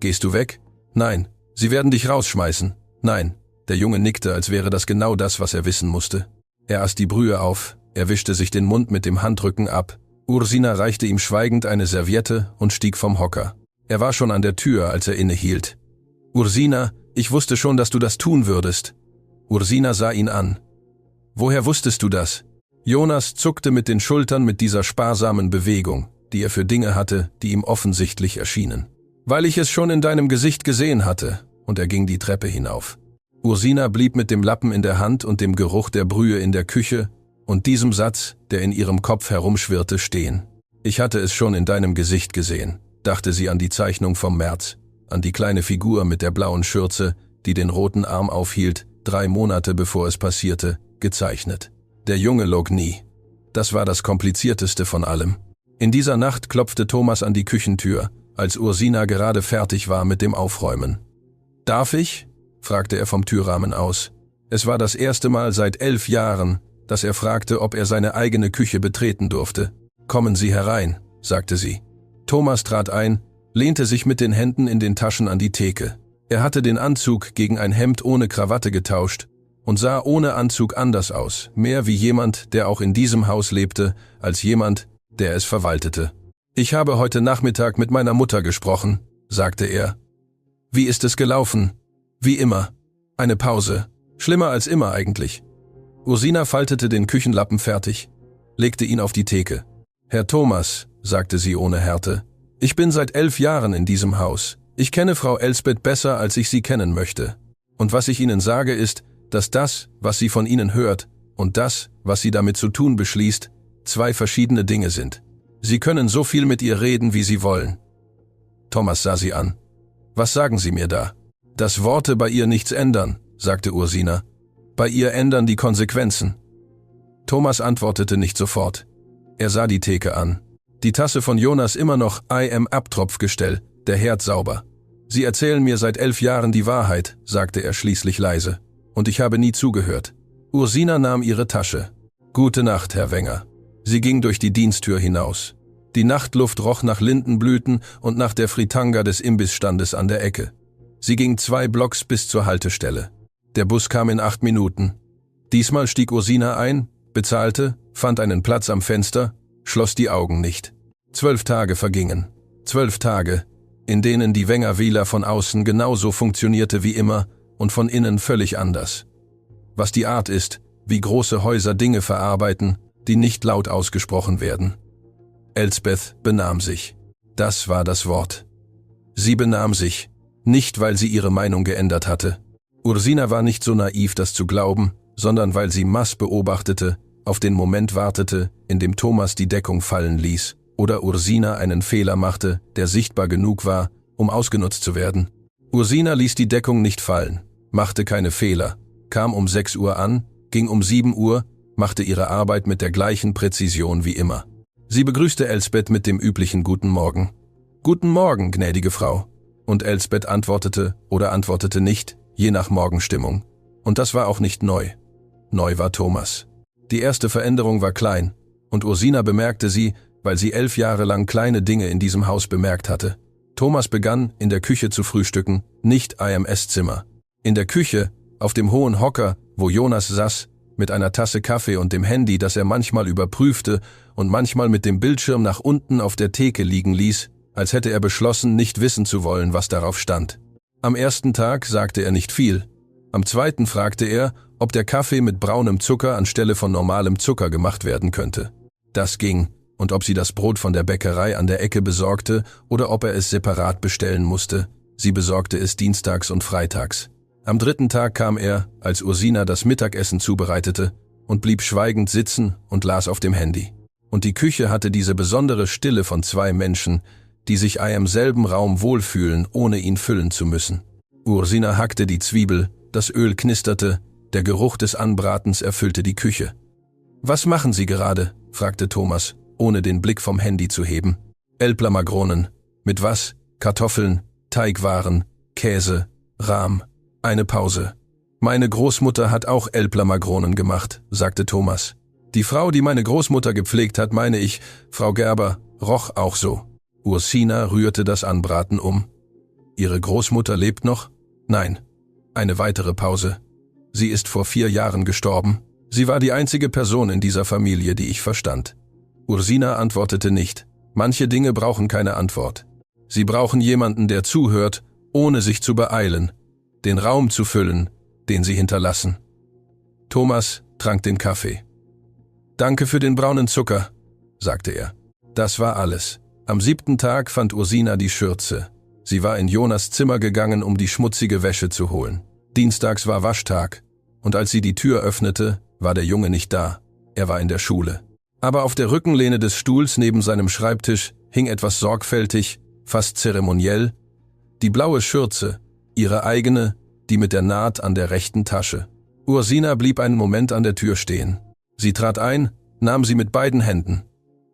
Speaker 1: gehst du weg?« »Nein, sie werden dich rausschmeißen.« »Nein.« Der Junge nickte, als wäre das genau das, was er wissen musste. Er aß die Brühe auf, er wischte sich den Mund mit dem Handrücken ab. Ursina reichte ihm schweigend eine Serviette und stieg vom Hocker. Er war schon an der Tür, als er innehielt. »Ursina, ich wusste schon, dass du das tun würdest.« Ursina sah ihn an. »Woher wusstest du das?« Jonas zuckte mit den Schultern mit dieser sparsamen Bewegung, die er für Dinge hatte, die ihm offensichtlich erschienen. »Weil ich es schon in deinem Gesicht gesehen hatte«, und er ging die Treppe hinauf. Ursina blieb mit dem Lappen in der Hand und dem Geruch der Brühe in der Küche und diesem Satz, der in ihrem Kopf herumschwirrte, stehen. »Ich hatte es schon in deinem Gesicht gesehen«, dachte sie an die Zeichnung vom März, an die kleine Figur mit der blauen Schürze, die den roten Arm aufhielt, 3 Monate bevor es passierte, gezeichnet. Der Junge log nie. Das war das Komplizierteste von allem. In dieser Nacht klopfte Thomas an die Küchentür, als Ursina gerade fertig war mit dem Aufräumen. »Darf ich?« fragte er vom Türrahmen aus. Es war das erste Mal seit 11 Jahren, dass er fragte, ob er seine eigene Küche betreten durfte. »Kommen Sie herein«, sagte sie. Thomas trat ein, lehnte sich mit den Händen in den Taschen an die Theke. Er hatte den Anzug gegen ein Hemd ohne Krawatte getauscht und sah ohne Anzug anders aus, mehr wie jemand, der auch in diesem Haus lebte, als jemand, der es verwaltete. »Ich habe heute Nachmittag mit meiner Mutter gesprochen«, sagte er. »Wie ist es gelaufen?« »Wie immer. Eine Pause. Schlimmer als immer eigentlich.« Ursina faltete den Küchenlappen fertig, legte ihn auf die Theke. »Herr Thomas«, sagte sie ohne Härte, »ich bin seit 11 Jahren in diesem Haus. Ich kenne Frau Elsbeth besser, als ich sie kennen möchte. Und was ich Ihnen sage ist, dass das, was sie von Ihnen hört, und das, was sie damit zu tun beschließt, 2 verschiedene Dinge sind. Sie können so viel mit ihr reden, wie Sie wollen.« Thomas sah sie an. »Was sagen Sie mir da?« »Dass Worte bei ihr nichts ändern«, sagte Ursina. »Bei ihr ändern die Konsequenzen.« Thomas antwortete nicht sofort. Er sah die Theke an. Die Tasse von Jonas immer noch Abtropfgestell, der Herd sauber. »Sie erzählen mir seit 11 Jahren die Wahrheit«, sagte er schließlich leise. »Und ich habe nie zugehört.« Ursina nahm ihre Tasche. »Gute Nacht, Herr Wenger.« Sie ging durch die Diensttür hinaus. Die Nachtluft roch nach Lindenblüten und nach der Fritanga des Imbissstandes an der Ecke. Sie ging 2 Blocks bis zur Haltestelle. Der Bus kam in 8 Minuten. Diesmal stieg Ursina ein, bezahlte, fand einen Platz am Fenster, schloss die Augen nicht. 12 Tage vergingen. 12 Tage, in denen die Wenger-Villa von außen genauso funktionierte wie immer und von innen völlig anders. Was die Art ist, wie große Häuser Dinge verarbeiten, die nicht laut ausgesprochen werden. Elsbeth benahm sich. Das war das Wort. Sie benahm sich, nicht weil sie ihre Meinung geändert hatte. Ursina war nicht so naiv, das zu glauben, sondern weil sie Mass beobachtete, auf den Moment wartete, in dem Thomas die Deckung fallen ließ, oder Ursina einen Fehler machte, der sichtbar genug war, um ausgenutzt zu werden. Ursina ließ die Deckung nicht fallen, machte keine Fehler, kam um 6 Uhr an, ging um 7 Uhr, machte ihre Arbeit mit der gleichen Präzision wie immer. Sie begrüßte Elsbeth mit dem üblichen Guten Morgen. »Guten Morgen, gnädige Frau.« Und Elsbeth antwortete oder antwortete nicht, je nach Morgenstimmung. Und das war auch nicht neu. Neu war Thomas. Die erste Veränderung war klein, und Ursina bemerkte sie, weil sie 11 Jahre lang kleine Dinge in diesem Haus bemerkt hatte. Thomas begann, in der Küche zu frühstücken, nicht im Esszimmer. In der Küche, auf dem hohen Hocker, wo Jonas saß, mit einer Tasse Kaffee und dem Handy, das er manchmal überprüfte und manchmal mit dem Bildschirm nach unten auf der Theke liegen ließ, als hätte er beschlossen, nicht wissen zu wollen, was darauf stand. Am ersten Tag sagte er nicht viel. Am zweiten fragte er, ob der Kaffee mit braunem Zucker anstelle von normalem Zucker gemacht werden könnte. Das ging, und ob sie das Brot von der Bäckerei an der Ecke besorgte oder ob er es separat bestellen musste. Sie besorgte es dienstags und freitags. Am 3. Tag kam er, als Ursina das Mittagessen zubereitete, und blieb schweigend sitzen und las auf dem Handy. Und die Küche hatte diese besondere Stille von zwei Menschen, die sich im selben Raum wohlfühlen, ohne ihn füllen zu müssen. Ursina hackte die Zwiebel, das Öl knisterte, der Geruch des Anbratens erfüllte die Küche. »Was machen Sie gerade?« fragte Thomas, ohne den Blick vom Handy zu heben. »Älplermagronen. Mit was? Kartoffeln, Teigwaren, Käse, Rahm. Eine Pause. Meine Großmutter hat auch Älplermagronen gemacht«, sagte Thomas. »Die Frau, die meine Großmutter gepflegt hat, meine ich, Frau Gerber, roch auch so.« Ursina rührte das Anbraten um. »Ihre Großmutter lebt noch?« »Nein.« Eine weitere Pause. »Sie ist vor 4 Jahren gestorben. Sie war die einzige Person in dieser Familie, die ich verstand.« Ursina antwortete nicht. Manche Dinge brauchen keine Antwort. Sie brauchen jemanden, der zuhört, ohne sich zu beeilen, den Raum zu füllen, den sie hinterlassen. Thomas trank den Kaffee. »Danke für den braunen Zucker«, sagte er. Das war alles. Am 7. Tag fand Ursina die Schürze. Sie war in Jonas Zimmer gegangen, um die schmutzige Wäsche zu holen. Dienstags war Waschtag, und als sie die Tür öffnete, war der Junge nicht da. Er war in der Schule. Aber auf der Rückenlehne des Stuhls neben seinem Schreibtisch hing etwas sorgfältig, fast zeremoniell, die blaue Schürze, ihre eigene, die mit der Naht an der rechten Tasche. Ursina blieb einen Moment an der Tür stehen. Sie trat ein, nahm sie mit beiden Händen.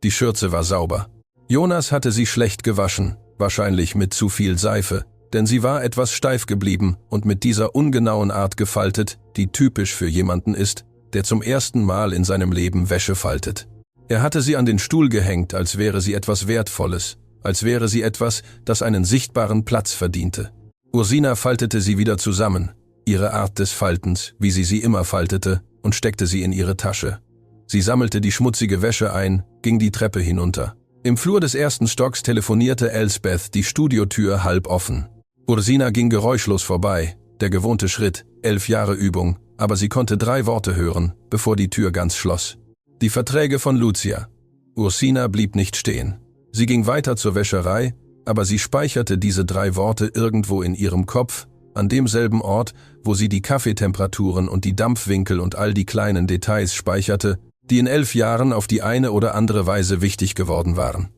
Speaker 1: Die Schürze war sauber. Jonas hatte sie schlecht gewaschen, wahrscheinlich mit zu viel Seife, denn sie war etwas steif geblieben und mit dieser ungenauen Art gefaltet, die typisch für jemanden ist, der zum ersten Mal in seinem Leben Wäsche faltet. Er hatte sie an den Stuhl gehängt, als wäre sie etwas Wertvolles, als wäre sie etwas, das einen sichtbaren Platz verdiente. Ursina faltete sie wieder zusammen, ihre Art des Faltens, wie sie immer faltete, und steckte sie in ihre Tasche. Sie sammelte die schmutzige Wäsche ein, ging die Treppe hinunter. Im Flur des 1. Stocks telefonierte Elsbeth, die Studiotür halb offen. Ursina ging geräuschlos vorbei, der gewohnte Schritt, 11 Jahre Übung, aber sie konnte 3 Worte hören, bevor die Tür ganz schloss. Die Verträge von Lucia. Ursina blieb nicht stehen. Sie ging weiter zur Wäscherei, aber sie speicherte diese 3 Worte irgendwo in ihrem Kopf, an demselben Ort, wo sie die Kaffeetemperaturen und die Dampfwinkel und all die kleinen Details speicherte, die in 11 Jahren auf die eine oder andere Weise wichtig geworden waren.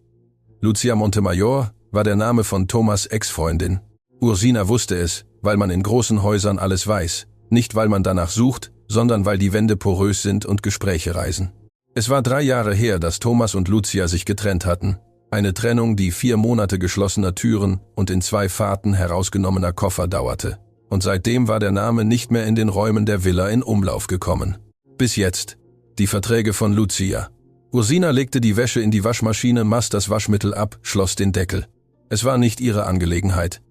Speaker 1: Lucia Montemayor war der Name von Thomas' Ex-Freundin. Ursina wusste es, weil man in großen Häusern alles weiß, nicht weil man danach sucht, sondern weil die Wände porös sind und Gespräche reisen. Es war 3 Jahre her, dass Thomas und Lucia sich getrennt hatten. Eine Trennung, die 4 Monate geschlossener Türen und in 2 Fahrten herausgenommener Koffer dauerte. Und seitdem war der Name nicht mehr in den Räumen der Villa in Umlauf gekommen. Bis jetzt. Die Verträge von Lucia. Ursina legte die Wäsche in die Waschmaschine, maß das Waschmittel ab, schloss den Deckel. Es war nicht ihre Angelegenheit.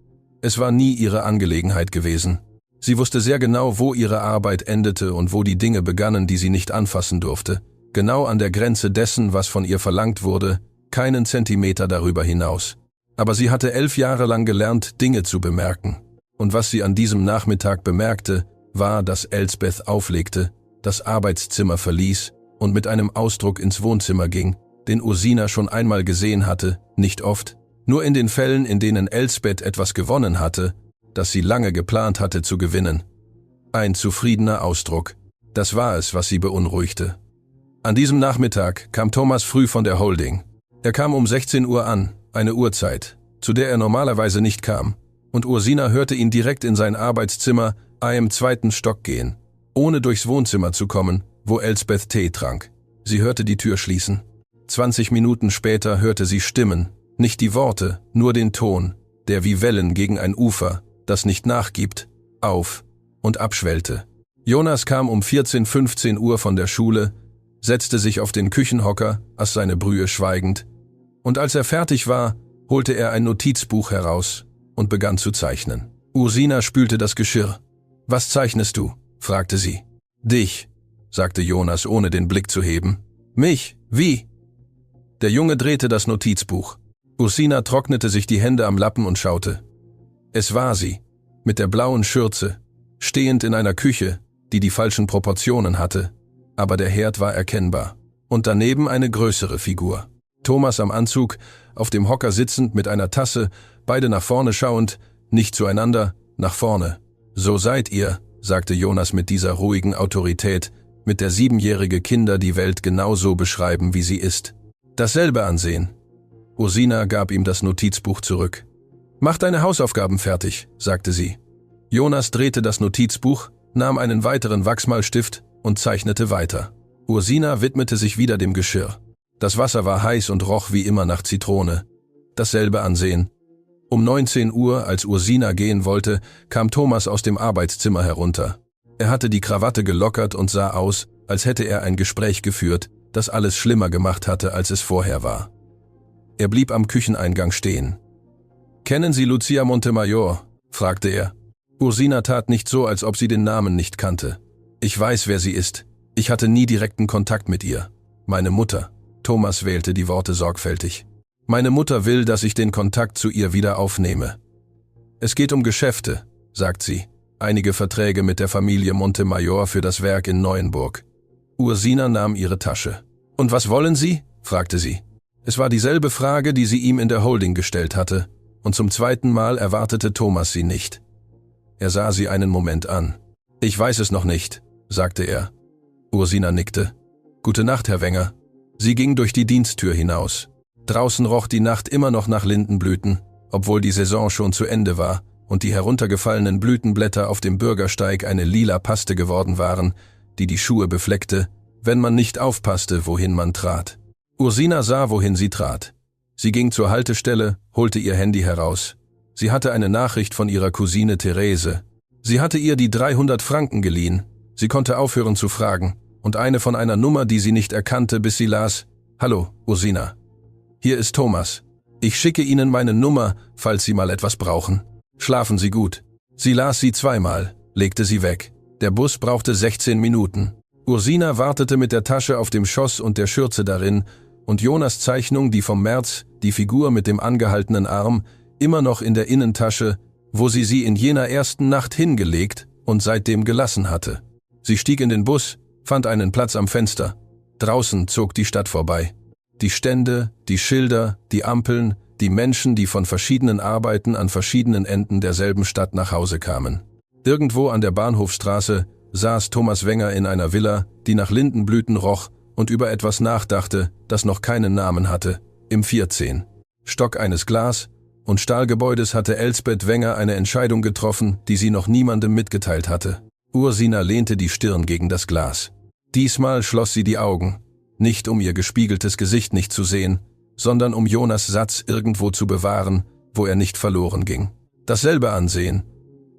Speaker 1: Es war nie ihre Angelegenheit gewesen. Sie wusste sehr genau, wo ihre Arbeit endete und wo die Dinge begannen, die sie nicht anfassen durfte. Genau an der Grenze dessen, was von ihr verlangt wurde, keinen Zentimeter darüber hinaus. Aber sie hatte 11 Jahre lang gelernt, Dinge zu bemerken. Und was sie an diesem Nachmittag bemerkte, war, dass Elsbeth auflegte, das Arbeitszimmer verließ und mit einem Ausdruck ins Wohnzimmer ging, den Ursina schon einmal gesehen hatte, nicht oft, nur in den Fällen, in denen Elsbeth etwas gewonnen hatte, das sie lange geplant hatte zu gewinnen. Ein zufriedener Ausdruck. Das war es, was sie beunruhigte. An diesem Nachmittag kam Thomas früh von der Holding. Er kam um 16 Uhr an, eine Uhrzeit, zu der er normalerweise nicht kam, und Ursina hörte ihn direkt in sein Arbeitszimmer im 2. Stock gehen, ohne durchs Wohnzimmer zu kommen, wo Elsbeth Tee trank. Sie hörte die Tür schließen. 20 Minuten später hörte sie Stimmen, nicht die Worte, nur den Ton, der wie Wellen gegen ein Ufer, das nicht nachgibt, auf und abschwellte. Jonas kam um 15 Uhr von der Schule, setzte sich auf den Küchenhocker, aß seine Brühe schweigend, und als er fertig war, holte er ein Notizbuch heraus und begann zu zeichnen. Ursina spülte das Geschirr. »Was zeichnest du?« fragte sie. »Dich«, sagte Jonas, ohne den Blick zu heben. »Mich? Wie?« Der Junge drehte das Notizbuch. Ursina trocknete sich die Hände am Lappen und schaute. Es war sie, mit der blauen Schürze, stehend in einer Küche, die die falschen Proportionen hatte, aber der Herd war erkennbar. Und daneben eine größere Figur. Thomas am Anzug, auf dem Hocker sitzend mit einer Tasse, beide nach vorne schauend, nicht zueinander, nach vorne. »So seid ihr«, sagte Jonas mit dieser ruhigen Autorität, mit der 7-jährige Kinder die Welt genauso beschreiben, wie sie ist. Dasselbe ansehen. Ursina gab ihm das Notizbuch zurück. »Mach deine Hausaufgaben fertig«, sagte sie. Jonas drehte das Notizbuch, nahm einen weiteren Wachsmalstift und zeichnete weiter. Ursina widmete sich wieder dem Geschirr. Das Wasser war heiß und roch wie immer nach Zitrone. Dasselbe ansehen. Um 19 Uhr, als Ursina gehen wollte, kam Thomas aus dem Arbeitszimmer herunter. Er hatte die Krawatte gelockert und sah aus, als hätte er ein Gespräch geführt, das alles schlimmer gemacht hatte, als es vorher war. Er blieb am Kücheneingang stehen. »Kennen Sie Lucia Montemayor?« fragte er. Ursina tat nicht so, als ob sie den Namen nicht kannte. »Ich weiß, wer sie ist. Ich hatte nie direkten Kontakt mit ihr. Meine Mutter.« Thomas wählte die Worte sorgfältig. »Meine Mutter will, dass ich den Kontakt zu ihr wieder aufnehme. Es geht um Geschäfte«, sagt sie. »Einige Verträge mit der Familie Montemayor für das Werk in Neuenburg.« Ursina nahm ihre Tasche. »Und was wollen Sie?« fragte sie. Es war dieselbe Frage, die sie ihm in der Holding gestellt hatte, und zum zweiten Mal erwartete Thomas sie nicht. Er sah sie einen Moment an. »Ich weiß es noch nicht«, sagte er. Ursina nickte. »Gute Nacht, Herr Wenger.« Sie ging durch die Diensttür hinaus. Draußen roch die Nacht immer noch nach Lindenblüten, obwohl die Saison schon zu Ende war und die heruntergefallenen Blütenblätter auf dem Bürgersteig eine lila Paste geworden waren, die die Schuhe befleckte, wenn man nicht aufpasste, wohin man trat. Ursina sah, wohin sie trat. Sie ging zur Haltestelle, holte ihr Handy heraus. Sie hatte eine Nachricht von ihrer Cousine Therese. Sie hatte ihr die 300 Franken geliehen. Sie konnte aufhören zu fragen. Und eine von einer Nummer, die sie nicht erkannte, bis sie las: »Hallo, Ursina. Hier ist Thomas. Ich schicke Ihnen meine Nummer, falls Sie mal etwas brauchen. Schlafen Sie gut.« Sie las sie zweimal, legte sie weg. Der Bus brauchte 16 Minuten. Ursina wartete mit der Tasche auf dem Schoß und der Schürze darin, und Jonas' Zeichnung, die vom März, die Figur mit dem angehaltenen Arm, immer noch in der Innentasche, wo sie in jener ersten Nacht hingelegt und seitdem gelassen hatte. Sie stieg in den Bus, fand einen Platz am Fenster. Draußen zog die Stadt vorbei. Die Stände, die Schilder, die Ampeln, die Menschen, die von verschiedenen Arbeiten an verschiedenen Enden derselben Stadt nach Hause kamen. Irgendwo an der Bahnhofstraße saß Thomas Wenger in einer Villa, die nach Lindenblüten roch und über etwas nachdachte, das noch keinen Namen hatte, im 14. Stock eines Glas- und Stahlgebäudes hatte Elsbeth Wenger eine Entscheidung getroffen, die sie noch niemandem mitgeteilt hatte. Ursina lehnte die Stirn gegen das Glas. Diesmal schloss sie die Augen, nicht um ihr gespiegeltes Gesicht nicht zu sehen, sondern um Jonas' Satz irgendwo zu bewahren, wo er nicht verloren ging. Dasselbe ansehen.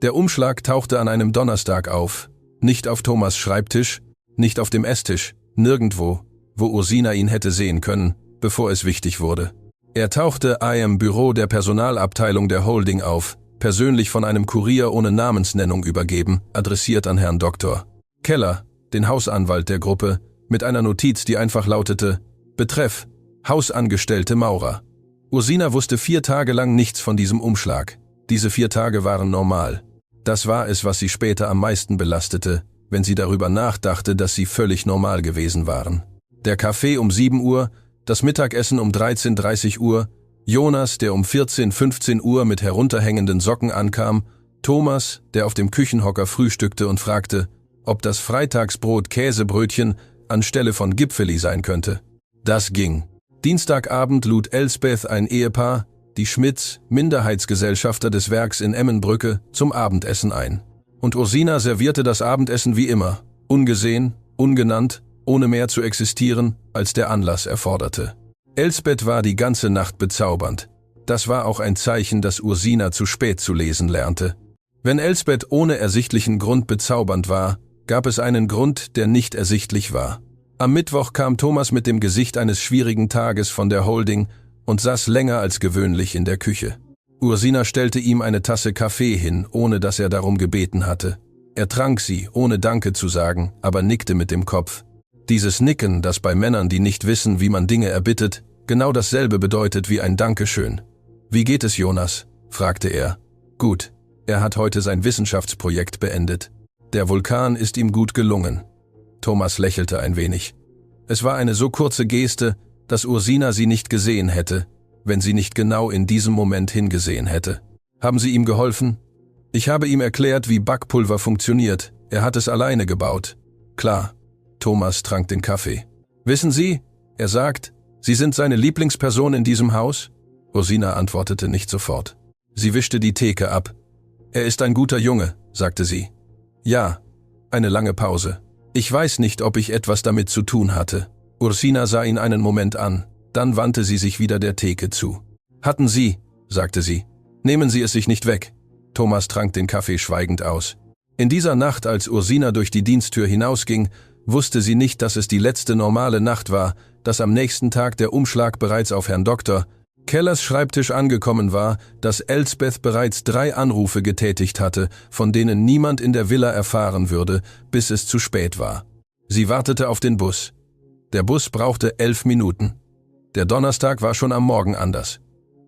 Speaker 1: Der Umschlag tauchte an einem Donnerstag auf, nicht auf Thomas' Schreibtisch, nicht auf dem Esstisch, nirgendwo, wo Ursina ihn hätte sehen können, bevor es wichtig wurde. Er tauchte im Büro der Personalabteilung der Holding auf, persönlich von einem Kurier ohne Namensnennung übergeben, adressiert an Herrn Dr. Keller, den Hausanwalt der Gruppe, mit einer Notiz, die einfach lautete: Betreff: Hausangestellte Maurer. Ursina wusste 4 Tage lang nichts von diesem Umschlag. Diese 4 Tage waren normal. Das war es, was sie später am meisten belastete, wenn sie darüber nachdachte, dass sie völlig normal gewesen waren. Der Kaffee um 7 Uhr, das Mittagessen um 13:30 Uhr, Jonas, der um 14:15 Uhr mit herunterhängenden Socken ankam, Thomas, der auf dem Küchenhocker frühstückte und fragte, ob das Freitagsbrot Käsebrötchen anstelle von Gipfeli sein könnte. Das ging. Dienstagabend lud Elsbeth ein Ehepaar, die Schmidts, Minderheitsgesellschafter des Werks in Emmenbrücke, zum Abendessen ein. Und Ursina servierte das Abendessen wie immer, ungesehen, ungenannt, ohne mehr zu existieren, als der Anlass erforderte. Elsbeth war die ganze Nacht bezaubernd. Das war auch ein Zeichen, dass Ursina zu spät zu lesen lernte. Wenn Elsbeth ohne ersichtlichen Grund bezaubernd war, gab es einen Grund, der nicht ersichtlich war. Am Mittwoch kam Thomas mit dem Gesicht eines schwierigen Tages von der Holding und saß länger als gewöhnlich in der Küche. Ursina stellte ihm eine Tasse Kaffee hin, ohne dass er darum gebeten hatte. Er trank sie, ohne Danke zu sagen, aber nickte mit dem Kopf. Dieses Nicken, das bei Männern, die nicht wissen, wie man Dinge erbittet, genau dasselbe bedeutet wie ein Dankeschön. »Wie geht es, Jonas?« fragte er. »Gut. Er hat heute sein Wissenschaftsprojekt beendet. Der Vulkan ist ihm gut gelungen.« Thomas lächelte ein wenig. Es war eine so kurze Geste, dass Ursina sie nicht gesehen hätte, wenn sie nicht genau in diesem Moment hingesehen hätte. »Haben Sie ihm geholfen?« »Ich habe ihm erklärt, wie Backpulver funktioniert. Er hat es alleine gebaut.« »Klar.« Thomas trank den Kaffee. »Wissen Sie, er sagt, Sie sind seine Lieblingsperson in diesem Haus? Ursina antwortete nicht sofort. Sie wischte die Theke ab. Er ist ein guter Junge, sagte sie. Ja. Eine lange Pause. Ich weiß nicht, ob ich etwas damit zu tun hatte. Ursina sah ihn einen Moment an. Dann wandte sie sich wieder der Theke zu. Hatten Sie, sagte sie. Nehmen Sie es sich nicht weg. Thomas trank den Kaffee schweigend aus. In dieser Nacht, als Ursina durch die Diensttür hinausging, wusste sie nicht, dass es die letzte normale Nacht war, dass am nächsten Tag der Umschlag bereits auf Herrn Dr. Kellers Schreibtisch angekommen war, dass Elsbeth bereits 3 Anrufe getätigt hatte, von denen niemand in der Villa erfahren würde, bis es zu spät war. Sie wartete auf den Bus. Der Bus brauchte 11 Minuten. Der Donnerstag war schon am Morgen anders.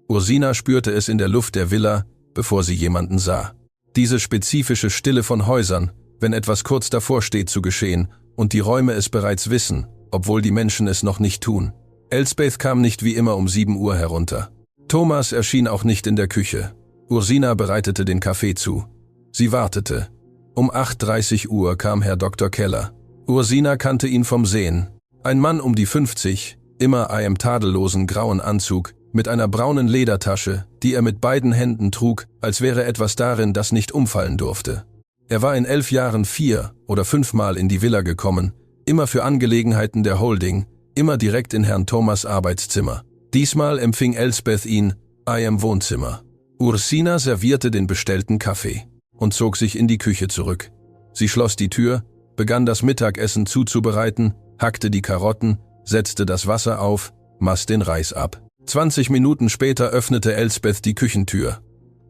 Speaker 1: Ursina spürte es in der Luft der Villa, bevor sie jemanden sah. Diese spezifische Stille von Häusern, wenn etwas kurz davor steht zu geschehen und die Räume es bereits wissen, obwohl die Menschen es noch nicht tun. Elsbeth kam nicht wie immer um 7 Uhr herunter. Thomas erschien auch nicht in der Küche. Ursina bereitete den Kaffee zu. Sie wartete. Um 8:30 Uhr kam Herr Dr. Keller. Ursina kannte ihn vom Sehen. Ein Mann um die 50, immer im tadellosen grauen Anzug, mit einer braunen Ledertasche, die er mit beiden Händen trug, als wäre etwas darin, das nicht umfallen durfte. Er war in 11 Jahren 4 oder 5 Mal in die Villa gekommen, immer für Angelegenheiten der Holding, immer direkt in Herrn Thomas' Arbeitszimmer. Diesmal empfing Elsbeth ihn im Wohnzimmer. Ursina servierte den bestellten Kaffee und zog sich in die Küche zurück. Sie schloss die Tür, begann das Mittagessen zuzubereiten, hackte die Karotten, setzte das Wasser auf, maß den Reis ab. 20 Minuten später öffnete Elsbeth die Küchentür.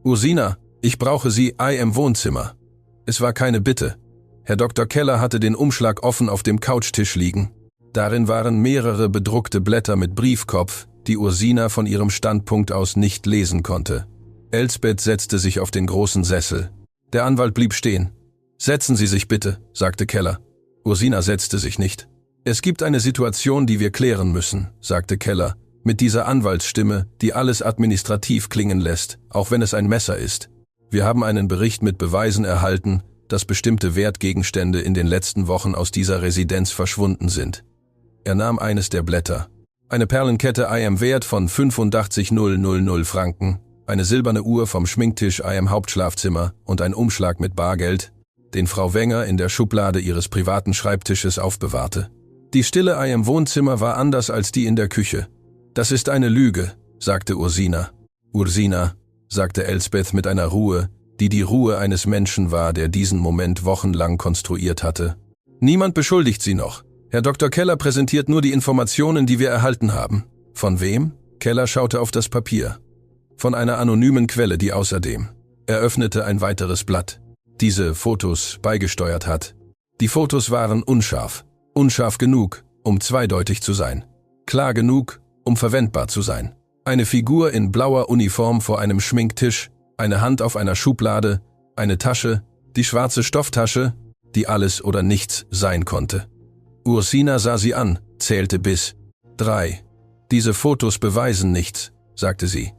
Speaker 1: »Ursina, ich brauche Sie im Wohnzimmer.« Es war keine Bitte. Herr Dr. Keller hatte den Umschlag offen auf dem Couchtisch liegen. Darin waren mehrere bedruckte Blätter mit Briefkopf, die Ursina von ihrem Standpunkt aus nicht lesen konnte. Elsbeth setzte sich auf den großen Sessel. Der Anwalt blieb stehen. »Setzen Sie sich bitte«, sagte Keller. Ursina setzte sich nicht. »Es gibt eine Situation, die wir klären müssen«, sagte Keller, mit dieser Anwaltsstimme, die alles administrativ klingen lässt, auch wenn es ein Messer ist. Wir haben einen Bericht mit Beweisen erhalten, dass bestimmte Wertgegenstände in den letzten Wochen aus dieser Residenz verschwunden sind. Er nahm eines der Blätter. Eine Perlenkette im Wert von 85.000 Franken, eine silberne Uhr vom Schminktisch im Hauptschlafzimmer und ein Umschlag mit Bargeld, den Frau Wenger in der Schublade ihres privaten Schreibtisches aufbewahrte. Die Stille im Wohnzimmer war anders als die in der Küche. »Das ist eine Lüge«, sagte Ursina. »Ursina«, sagte Elsbeth mit einer Ruhe, die die Ruhe eines Menschen war, der diesen Moment wochenlang konstruiert hatte. »Niemand beschuldigt Sie noch. Herr Dr. Keller präsentiert nur die Informationen, die wir erhalten haben.« »Von wem?« Keller schaute auf das Papier. »Von einer anonymen Quelle, die außerdem.« Er öffnete ein weiteres Blatt. »Diese Fotos beigesteuert hat. Die Fotos waren unscharf. Unscharf genug, um zweideutig zu sein. Klar genug, um verwendbar zu sein. Eine Figur in blauer Uniform vor einem Schminktisch, eine Hand auf einer Schublade, eine Tasche, die schwarze Stofftasche, die alles oder nichts sein konnte.« Ursina sah sie an, zählte bis 3. »Diese Fotos beweisen nichts«, sagte sie.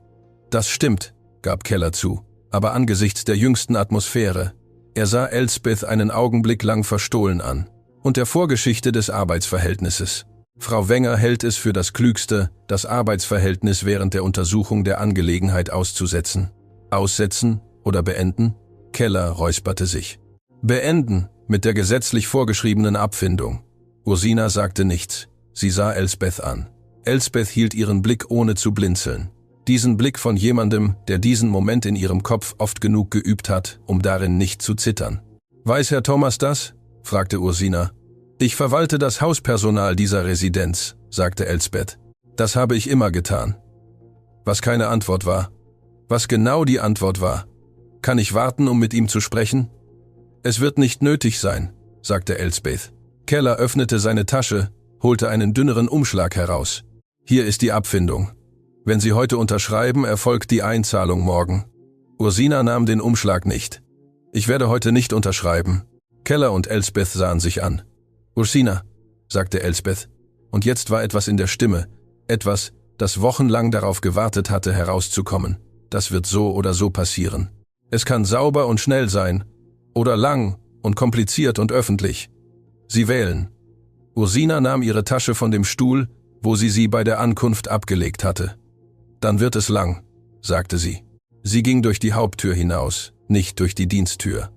Speaker 1: »Das stimmt«, gab Keller zu, aber angesichts der jüngsten Atmosphäre. Er sah Elsbeth einen Augenblick lang verstohlen an. Und der Vorgeschichte des Arbeitsverhältnisses. Frau Wenger hält es für das Klügste, das Arbeitsverhältnis während der Untersuchung der Angelegenheit auszusetzen. Aussetzen oder beenden? Keller räusperte sich. Beenden, mit der gesetzlich vorgeschriebenen Abfindung. Ursina sagte nichts. Sie sah Elsbeth an. Elsbeth hielt ihren Blick ohne zu blinzeln. Diesen Blick von jemandem, der diesen Moment in ihrem Kopf oft genug geübt hat, um darin nicht zu zittern. »Weiß Herr Thomas das?« fragte Ursina. »Ich verwalte das Hauspersonal dieser Residenz«, sagte Elsbeth. »Das habe ich immer getan.« Was keine Antwort war. Was genau die Antwort war. »Kann ich warten, um mit ihm zu sprechen?« »Es wird nicht nötig sein«, sagte Elsbeth. Keller öffnete seine Tasche, holte einen dünneren Umschlag heraus. »Hier ist die Abfindung. Wenn Sie heute unterschreiben, erfolgt die Einzahlung morgen.« Ursina nahm den Umschlag nicht. »Ich werde heute nicht unterschreiben.« Keller und Elsbeth sahen sich an. »Ursina«, sagte Elsbeth. Und jetzt war etwas in der Stimme, etwas, das wochenlang darauf gewartet hatte, herauszukommen. Das wird so oder so passieren. Es kann sauber und schnell sein, oder lang und kompliziert und öffentlich. Sie wählen. Ursina nahm ihre Tasche von dem Stuhl, wo sie bei der Ankunft abgelegt hatte. »Dann wird es lang«, sagte sie. Sie ging durch die Haupttür hinaus, nicht durch die Diensttür.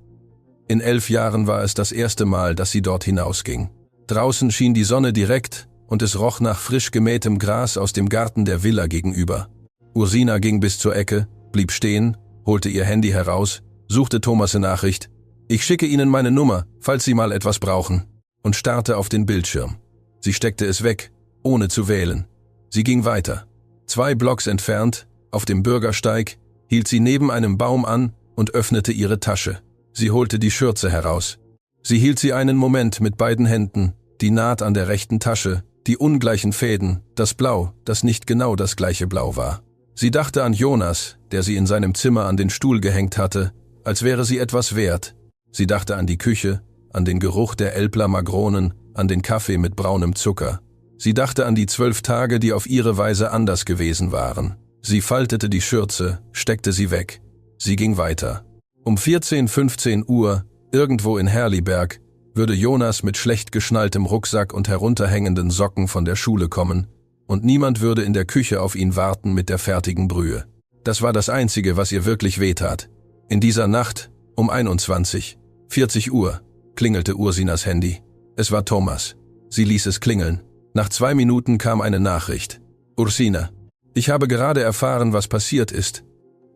Speaker 1: In 11 Jahren war es das erste Mal, dass sie dort hinausging. Draußen schien die Sonne direkt und es roch nach frisch gemähtem Gras aus dem Garten der Villa gegenüber. Ursina ging bis zur Ecke, blieb stehen, holte ihr Handy heraus, suchte Thomas' Nachricht. »Ich schicke Ihnen meine Nummer, falls Sie mal etwas brauchen«, und starrte auf den Bildschirm. Sie steckte es weg, ohne zu wählen. Sie ging weiter. 2 Blocks entfernt, auf dem Bürgersteig, hielt sie neben einem Baum an und öffnete ihre Tasche. Sie holte die Schürze heraus. Sie hielt sie einen Moment mit beiden Händen, die Naht an der rechten Tasche, die ungleichen Fäden, das Blau, das nicht genau das gleiche Blau war. Sie dachte an Jonas, der sie in seinem Zimmer an den Stuhl gehängt hatte, als wäre sie etwas wert. Sie dachte an die Küche, an den Geruch der Elbler Magronen, an den Kaffee mit braunem Zucker. Sie dachte an die 12 Tage, die auf ihre Weise anders gewesen waren. Sie faltete die Schürze, steckte sie weg. Sie ging weiter. Um 15 Uhr, irgendwo in Herliberg, würde Jonas mit schlecht geschnalltem Rucksack und herunterhängenden Socken von der Schule kommen, und niemand würde in der Küche auf ihn warten mit der fertigen Brühe. Das war das Einzige, was ihr wirklich wehtat. In dieser Nacht, um 40 Uhr, klingelte Ursinas Handy. Es war Thomas. Sie ließ es klingeln. Nach 2 Minuten kam eine Nachricht. »Ursina, ich habe gerade erfahren, was passiert ist.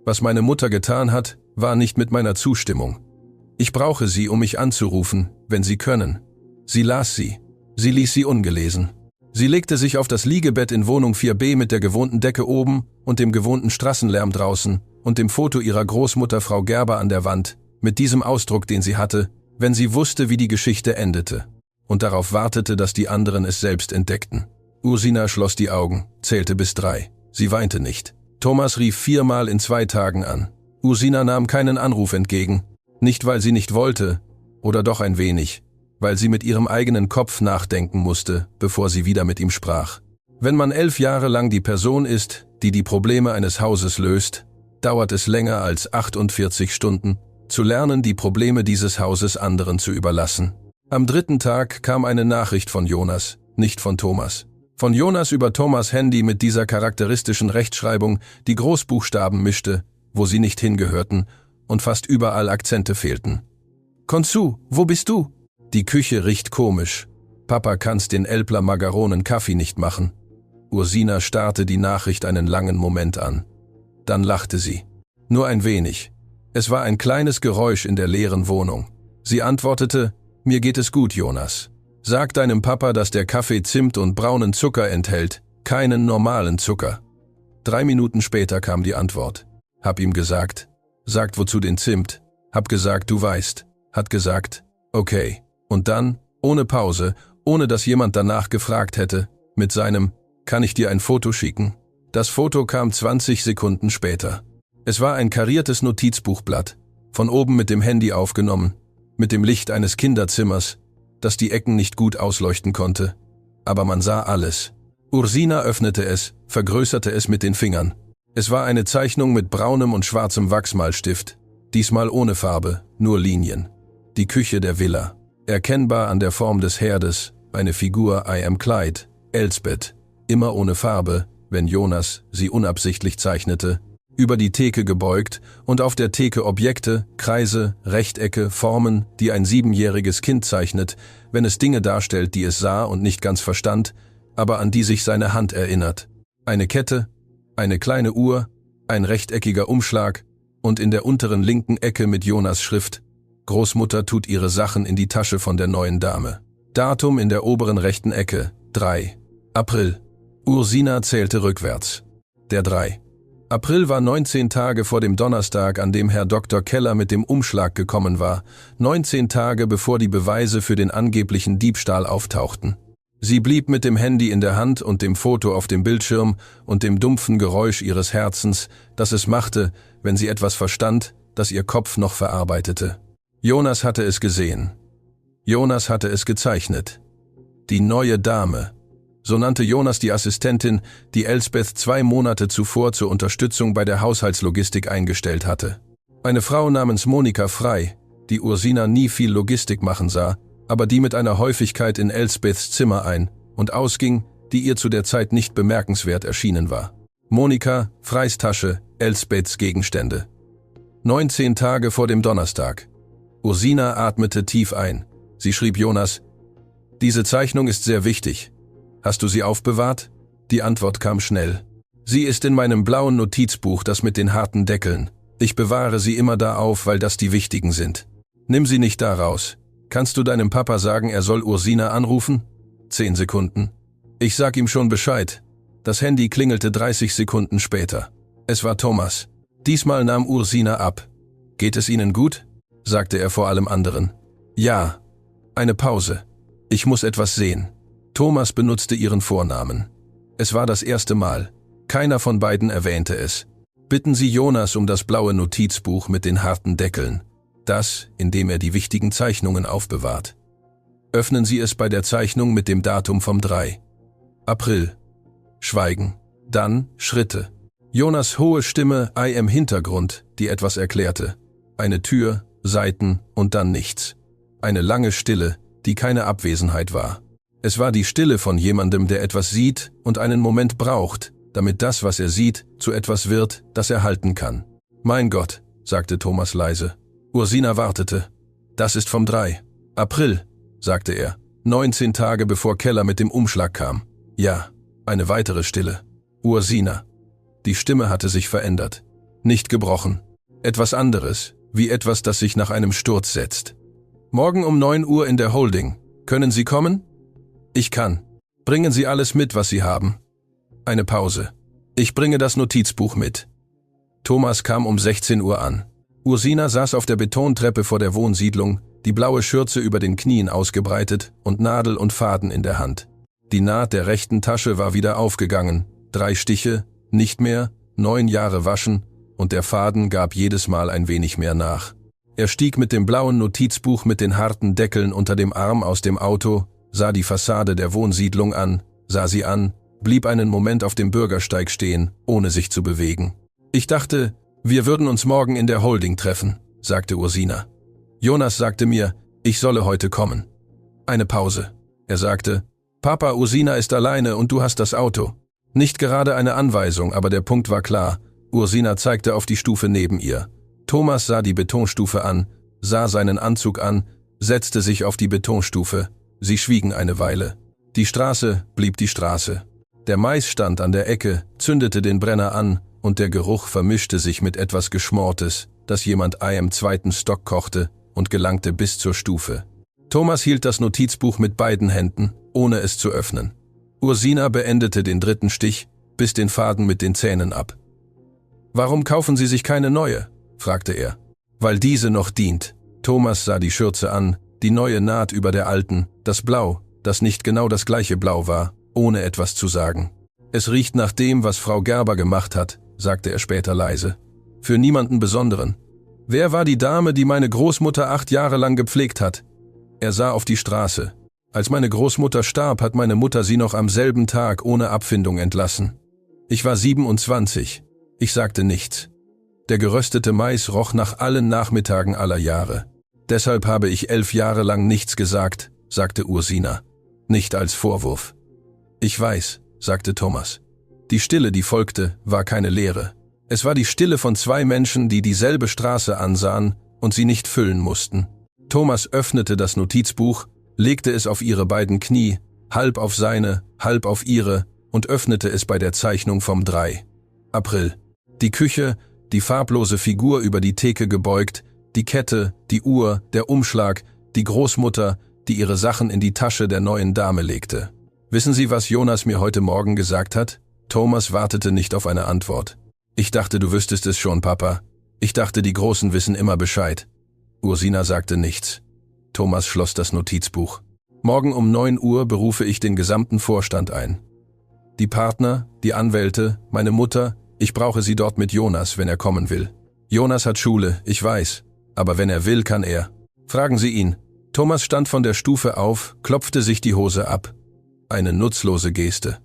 Speaker 1: Was meine Mutter getan hat, war nicht mit meiner Zustimmung. Ich brauche Sie, um mich anzurufen, wenn Sie können.« Sie las sie. Sie ließ sie ungelesen. Sie legte sich auf das Liegebett in Wohnung 4b mit der gewohnten Decke oben und dem gewohnten Straßenlärm draußen und dem Foto ihrer Großmutter Frau Gerber an der Wand, mit diesem Ausdruck, den sie hatte, wenn sie wusste, wie die Geschichte endete, und darauf wartete, dass die anderen es selbst entdeckten. Ursina schloss die Augen, zählte bis 3. Sie weinte nicht. Thomas rief 4-mal in 2 Tagen an. Ursina nahm keinen Anruf entgegen, nicht weil sie nicht wollte, oder doch ein wenig, weil sie mit ihrem eigenen Kopf nachdenken musste, bevor sie wieder mit ihm sprach. Wenn man 11 Jahre lang die Person ist, die die Probleme eines Hauses löst, dauert es länger als 48 Stunden, zu lernen, die Probleme dieses Hauses anderen zu überlassen. Am 3. Tag kam eine Nachricht von Jonas, nicht von Thomas. Von Jonas über Thomas' Handy mit dieser charakteristischen Rechtschreibung, die Großbuchstaben mischte, wo sie nicht hingehörten, und fast überall Akzente fehlten. »Konzu, wo bist du?« »Die Küche riecht komisch. Papa kann's den Elbler Magaronen Kaffee nicht machen.« Ursina starrte die Nachricht einen langen Moment an. Dann lachte sie. Nur ein wenig. Es war ein kleines Geräusch in der leeren Wohnung. Sie antwortete, »Mir geht es gut, Jonas. Sag deinem Papa, dass der Kaffee Zimt und braunen Zucker enthält, keinen normalen Zucker.« 3 Minuten später kam die Antwort. »Hab ihm gesagt.« »Sagt wozu den Zimt?« »Hab gesagt, du weißt.« Hat gesagt, »Okay.« Und dann, ohne Pause, ohne dass jemand danach gefragt hätte, mit seinem »Kann ich dir ein Foto schicken?« Das Foto kam 20 Sekunden später. Es war ein kariertes Notizbuchblatt, von oben mit dem Handy aufgenommen, mit dem Licht eines Kinderzimmers, das die Ecken nicht gut ausleuchten konnte. Aber man sah alles. Ursina öffnete es, vergrößerte es mit den Fingern. Es war eine Zeichnung mit braunem und schwarzem Wachsmalstift, diesmal ohne Farbe, nur Linien. Die Küche der Villa. Erkennbar an der Form des Herdes, eine Figur I am Clyde, Elsbeth, immer ohne Farbe, wenn Jonas sie unabsichtlich zeichnete, über die Theke gebeugt und auf der Theke Objekte, Kreise, Rechtecke, Formen, die ein 7-jähriges Kind zeichnet, wenn es Dinge darstellt, die es sah und nicht ganz verstand, aber an die sich seine Hand erinnert. Eine Kette, eine kleine Uhr, ein rechteckiger Umschlag und in der unteren linken Ecke mit Jonas Schrift: Großmutter tut ihre Sachen in die Tasche von der neuen Dame. Datum in der oberen rechten Ecke: 3. April. Ursina zählte rückwärts. Der 3. April war 19 Tage vor dem Donnerstag, an dem Herr Dr. Keller mit dem Umschlag gekommen war, 19 Tage bevor die Beweise für den angeblichen Diebstahl auftauchten. Sie blieb mit dem Handy in der Hand und dem Foto auf dem Bildschirm und dem dumpfen Geräusch ihres Herzens, das es machte, wenn sie etwas verstand, das ihr Kopf noch verarbeitete. Jonas hatte es gesehen. Jonas hatte es gezeichnet. Die neue Dame. So nannte Jonas die Assistentin, die Elsbeth 2 Monate zuvor zur Unterstützung bei der Haushaltslogistik eingestellt hatte. Eine Frau namens Monika Frei, die Ursina nie viel Logistik machen sah, aber die mit einer Häufigkeit in Elsbeths Zimmer ein- und ausging, die ihr zu der Zeit nicht bemerkenswert erschienen war. Monika, Freys Tasche, Elsbeths Gegenstände. 19 Tage vor dem Donnerstag. Ursina atmete tief ein. Sie schrieb Jonas: »Diese Zeichnung ist sehr wichtig. Hast du sie aufbewahrt?« Die Antwort kam schnell. »Sie ist in meinem blauen Notizbuch, das mit den harten Deckeln. Ich bewahre sie immer da auf, weil das die wichtigen sind. Nimm sie nicht da raus. Kannst du deinem Papa sagen, er soll Ursina anrufen?« 10 Sekunden. »Ich sag ihm schon Bescheid.« Das Handy klingelte 30 Sekunden später. Es war Thomas. Diesmal nahm Ursina ab. »Geht es Ihnen gut?« sagte er vor allem anderen. »Ja.« Eine Pause. »Ich muss etwas sehen.« Thomas benutzte ihren Vornamen. Es war das erste Mal. Keiner von beiden erwähnte es. »Bitten Sie Jonas um das blaue Notizbuch mit den harten Deckeln. Das, in dem er die wichtigen Zeichnungen aufbewahrt. Öffnen Sie es bei der Zeichnung mit dem Datum vom 3. April. Schweigen. Dann Schritte. Jonas' hohe Stimme im Hintergrund, die etwas erklärte. Eine Tür, Seiten und dann nichts. Eine lange Stille, die keine Abwesenheit war. Es war die Stille von jemandem, der etwas sieht und einen Moment braucht, damit das, was er sieht, zu etwas wird, das er halten kann. »Mein Gott«, sagte Thomas leise. Ursina wartete. »Das ist vom 3. April«, sagte er, 19 Tage bevor Keller mit dem Umschlag kam. »Ja«, eine weitere Stille. Ursina. Die Stimme hatte sich verändert. Nicht gebrochen. Etwas anderes, wie etwas, das sich nach einem Sturz setzt. »Morgen um 9 Uhr in der Holding. Können Sie kommen?« »Ich kann. Bringen Sie alles mit, was Sie haben.« Eine Pause. »Ich bringe das Notizbuch mit.« Thomas kam um 16 Uhr an. Ursina saß auf der Betontreppe vor der Wohnsiedlung, die blaue Schürze über den Knien ausgebreitet und Nadel und Faden in der Hand. Die Naht der rechten Tasche war wieder aufgegangen. 3 Stiche, nicht mehr, 9 Jahre waschen, und der Faden gab jedes Mal ein wenig mehr nach. Er stieg mit dem blauen Notizbuch mit den harten Deckeln unter dem Arm aus dem Auto, sah die Fassade der Wohnsiedlung an, sah sie an, blieb einen Moment auf dem Bürgersteig stehen, ohne sich zu bewegen. »Ich dachte, wir würden uns morgen in der Holding treffen«, sagte Ursina. »Jonas sagte mir, ich solle heute kommen.« Eine Pause. Er sagte: »Papa, Ursina ist alleine und du hast das Auto.« Nicht gerade eine Anweisung, aber der Punkt war klar. Ursina zeigte auf die Stufe neben ihr. Thomas sah die Betonstufe an, sah seinen Anzug an, setzte sich auf die Betonstufe. Sie schwiegen eine Weile. Die Straße blieb die Straße. Der Mais stand an der Ecke, zündete den Brenner an, und der Geruch vermischte sich mit etwas Geschmortes, das jemand im 2. Stock kochte, und gelangte bis zur Stufe. Thomas hielt das Notizbuch mit beiden Händen, ohne es zu öffnen. Ursina beendete den 3. Stich, biss den Faden mit den Zähnen ab. »Warum kaufen Sie sich keine neue?« fragte er. »Weil diese noch dient.« Thomas sah die Schürze an, die neue Naht über der alten, das Blau, das nicht genau das gleiche Blau war, ohne etwas zu sagen. »Es riecht nach dem, was Frau Gerber gemacht hat«, sagte er später leise. »Für niemanden Besonderen. Wer war die Dame, die meine Großmutter 8 Jahre lang gepflegt hat?« Er sah auf die Straße. »Als meine Großmutter starb, hat meine Mutter sie noch am selben Tag ohne Abfindung entlassen. Ich war 27. Ich sagte nichts. Der geröstete Mais roch nach allen Nachmittagen aller Jahre. Deshalb habe ich 11 Jahre lang nichts gesagt«, sagte Ursina. Nicht als Vorwurf. »Ich weiß«, sagte Thomas. Die Stille, die folgte, war keine Leere. Es war die Stille von 2 Menschen, die dieselbe Straße ansahen und sie nicht füllen mussten. Thomas öffnete das Notizbuch, legte es auf ihre beiden Knie, halb auf seine, halb auf ihre, und öffnete es bei der Zeichnung vom 3. April. Die Küche, die farblose Figur über die Theke gebeugt, die Kette, die Uhr, der Umschlag, die Großmutter, die ihre Sachen in die Tasche der neuen Dame legte. »Wissen Sie, was Jonas mir heute Morgen gesagt hat?« Thomas wartete nicht auf eine Antwort. »Ich dachte, du wüsstest es schon, Papa. Ich dachte, die Großen wissen immer Bescheid.« Ursina sagte nichts. Thomas schloss das Notizbuch. »Morgen um 9 Uhr berufe ich den gesamten Vorstand ein. Die Partner, die Anwälte, meine Mutter, ich brauche sie dort mit Jonas, wenn er kommen will. Jonas hat Schule, ich weiß, aber wenn er will, kann er. Fragen Sie ihn.« Thomas stand von der Stufe auf, klopfte sich die Hose ab. Eine nutzlose Geste.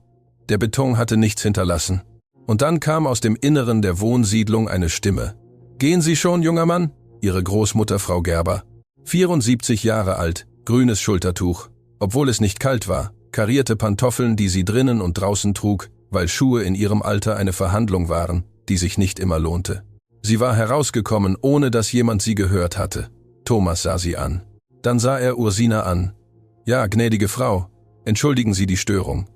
Speaker 1: Der Beton hatte nichts hinterlassen. Und dann kam aus dem Inneren der Wohnsiedlung eine Stimme. »Gehen Sie schon, junger Mann?« Ihre Großmutter Frau Gerber. 74 Jahre alt, grünes Schultertuch. Obwohl es nicht kalt war, Karierte Pantoffeln, die sie drinnen und draußen trug, weil Schuhe in ihrem Alter eine Verhandlung waren, die sich nicht immer lohnte. Sie war herausgekommen, ohne dass jemand sie gehört hatte. Thomas sah sie an. Dann sah er Ursina an. »Ja, gnädige Frau, entschuldigen Sie die Störung.«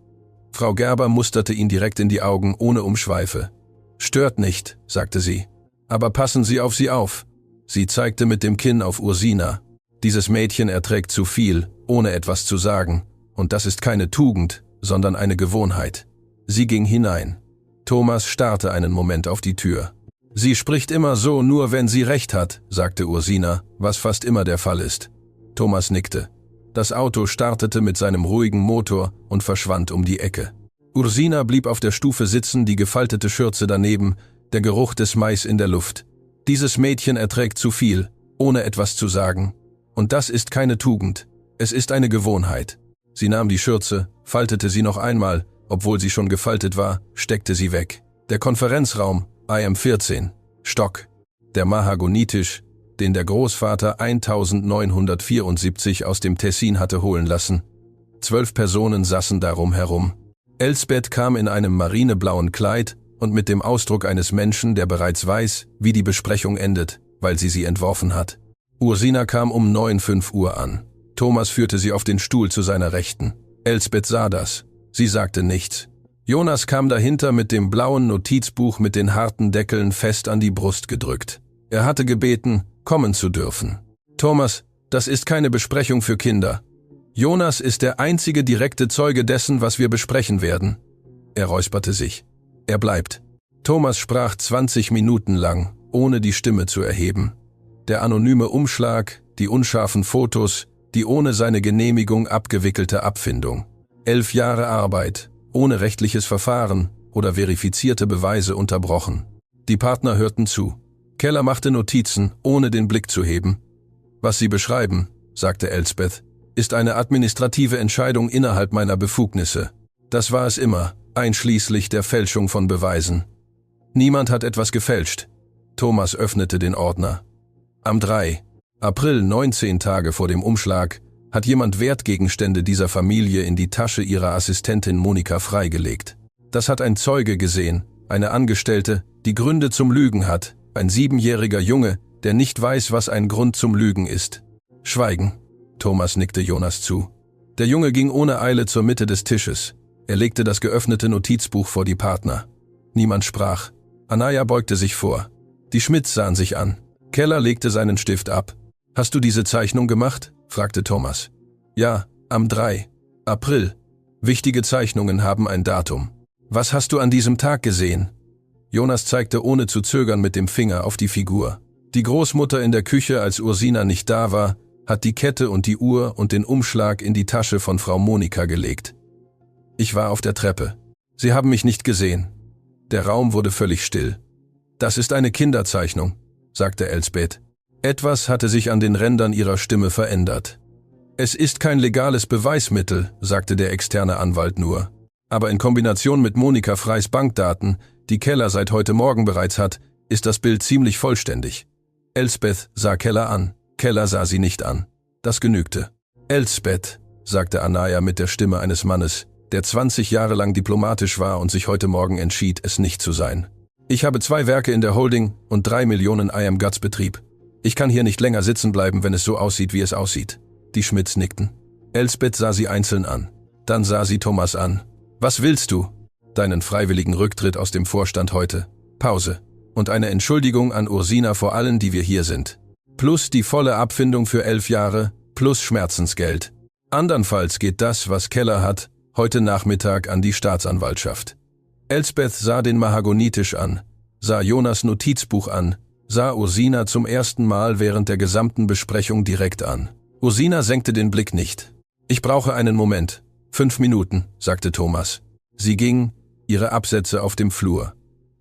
Speaker 1: Frau Gerber musterte ihn direkt in die Augen, ohne Umschweife. »Stört nicht«, sagte sie. »Aber passen Sie auf sie auf.« Sie zeigte mit dem Kinn auf Ursina. »Dieses Mädchen erträgt zu viel, ohne etwas zu sagen. Und das ist keine Tugend, sondern eine Gewohnheit.« Sie ging hinein. Thomas starrte einen Moment auf die Tür. »Sie spricht immer so, nur wenn sie recht hat«, sagte Ursina, was fast immer der Fall ist. Thomas nickte. Das Auto startete mit seinem ruhigen Motor und verschwand um die Ecke. Ursina blieb auf der Stufe sitzen, die gefaltete Schürze daneben, der Geruch des Mais in der Luft. Dieses Mädchen erträgt zu viel, ohne etwas zu sagen. Und das ist keine Tugend. Es ist eine Gewohnheit. Sie nahm die Schürze, faltete sie noch einmal, obwohl sie schon gefaltet war, steckte sie weg. Der Konferenzraum, IM14, Stock. Der Mahagonitisch, den der Großvater 1974 aus dem Tessin hatte holen lassen. 12 Personen saßen darum herum. Elsbeth kam in einem marineblauen Kleid und mit dem Ausdruck eines Menschen, der bereits weiß, wie die Besprechung endet, weil sie entworfen hat. Ursina kam um 5 Uhr an. Thomas führte sie auf den Stuhl zu seiner Rechten. Elsbeth sah das. Sie sagte nichts. Jonas kam dahinter mit dem blauen Notizbuch mit den harten Deckeln fest an die Brust gedrückt. Er hatte gebeten, kommen zu dürfen. »Thomas, das ist keine Besprechung für Kinder. Jonas ist der einzige direkte Zeuge dessen, was wir besprechen werden.« Er räusperte sich. »Er bleibt.« Thomas sprach 20 Minuten lang, ohne die Stimme zu erheben. Der anonyme Umschlag, die unscharfen Fotos, die ohne seine Genehmigung abgewickelte Abfindung. 11 Jahre Arbeit, ohne rechtliches Verfahren oder verifizierte Beweise unterbrochen. Die Partner hörten zu. Keller machte Notizen, ohne den Blick zu heben. »Was Sie beschreiben«, sagte Elsbeth, »ist eine administrative Entscheidung innerhalb meiner Befugnisse. Das war es immer, einschließlich der Fälschung von Beweisen. Niemand hat etwas gefälscht.« Thomas öffnete den Ordner. Am 3. April, 19 Tage vor dem Umschlag, hat jemand Wertgegenstände dieser Familie in die Tasche ihrer Assistentin Monika freigelegt. Das hat ein Zeuge gesehen, eine Angestellte, die Gründe zum Lügen hat, ein 7-jähriger Junge, der nicht weiß, was ein Grund zum Lügen ist. »Schweigen«, Thomas nickte Jonas zu. Der Junge ging ohne Eile zur Mitte des Tisches. Er legte das geöffnete Notizbuch vor die Partner. Niemand sprach. Anaya beugte sich vor. Die Schmidts sahen sich an. Keller legte seinen Stift ab. »Hast du diese Zeichnung gemacht?« fragte Thomas. »Ja, am 3. April. Wichtige Zeichnungen haben ein Datum. Was hast du an diesem Tag gesehen?« Jonas zeigte ohne zu zögern mit dem Finger auf die Figur. Die Großmutter in der Küche, als Ursina nicht da war, hat die Kette und die Uhr und den Umschlag in die Tasche von Frau Monika gelegt. Ich war auf der Treppe. Sie haben mich nicht gesehen. Der Raum wurde völlig still. »Das ist eine Kinderzeichnung«, sagte Elsbeth. Etwas hatte sich an den Rändern ihrer Stimme verändert. »Es ist kein legales Beweismittel«, sagte der externe Anwalt nur. »Aber in Kombination mit Monika Freys Bankdaten, die Keller seit heute Morgen bereits hat, ist das Bild ziemlich vollständig.« Elsbeth sah Keller an. Keller sah sie nicht an. Das genügte. »Elsbeth«, sagte Anaya mit der Stimme eines Mannes, der 20 Jahre lang diplomatisch war und sich heute Morgen entschied, es nicht zu sein. »Ich habe 2 Werke in der Holding und 3 Millionen IM Guts Betrieb. Ich kann hier nicht länger sitzen bleiben, wenn es so aussieht, wie es aussieht.« Die Schmidts nickten. Elsbeth sah sie einzeln an. Dann sah sie Thomas an. »Was willst du?« »Deinen freiwilligen Rücktritt aus dem Vorstand heute. Pause. Und eine Entschuldigung an Ursina vor allen, die wir hier sind. Plus die volle Abfindung für 11 Jahre, plus Schmerzensgeld. Andernfalls geht das, was Keller hat, heute Nachmittag an die Staatsanwaltschaft.« Elsbeth sah den Mahagonitisch an, sah Jonas Notizbuch an, sah Ursina zum ersten Mal während der gesamten Besprechung direkt an. Ursina senkte den Blick nicht. »Ich brauche einen Moment. 5 Minuten«, sagte Thomas. Sie ging, ihre Absätze auf dem Flur.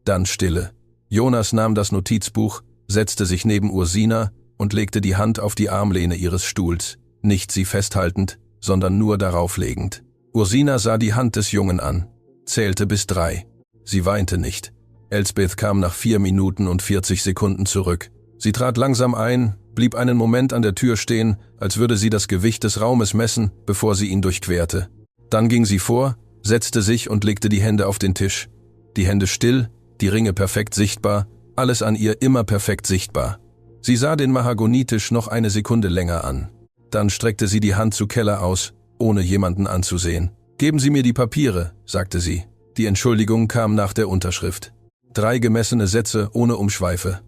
Speaker 1: Dann Stille. Jonas nahm das Notizbuch, setzte sich neben Ursina und legte die Hand auf die Armlehne ihres Stuhls, nicht sie festhaltend, sondern nur darauf legend. Ursina sah die Hand des Jungen an, zählte bis 3. Sie weinte nicht. Elsbeth kam nach 4 Minuten und 40 Sekunden zurück. Sie trat langsam ein, blieb einen Moment an der Tür stehen, als würde sie das Gewicht des Raumes messen, bevor sie ihn durchquerte. Dann ging sie vor, setzte sich und legte die Hände auf den Tisch. Die Hände still, die Ringe perfekt sichtbar, alles an ihr immer perfekt sichtbar. Sie sah den Mahagonitisch noch eine Sekunde länger an. Dann streckte sie die Hand zu Keller aus, ohne jemanden anzusehen. »Geben Sie mir die Papiere«, sagte sie. Die Entschuldigung kam nach der Unterschrift. 3 gemessene Sätze ohne Umschweife.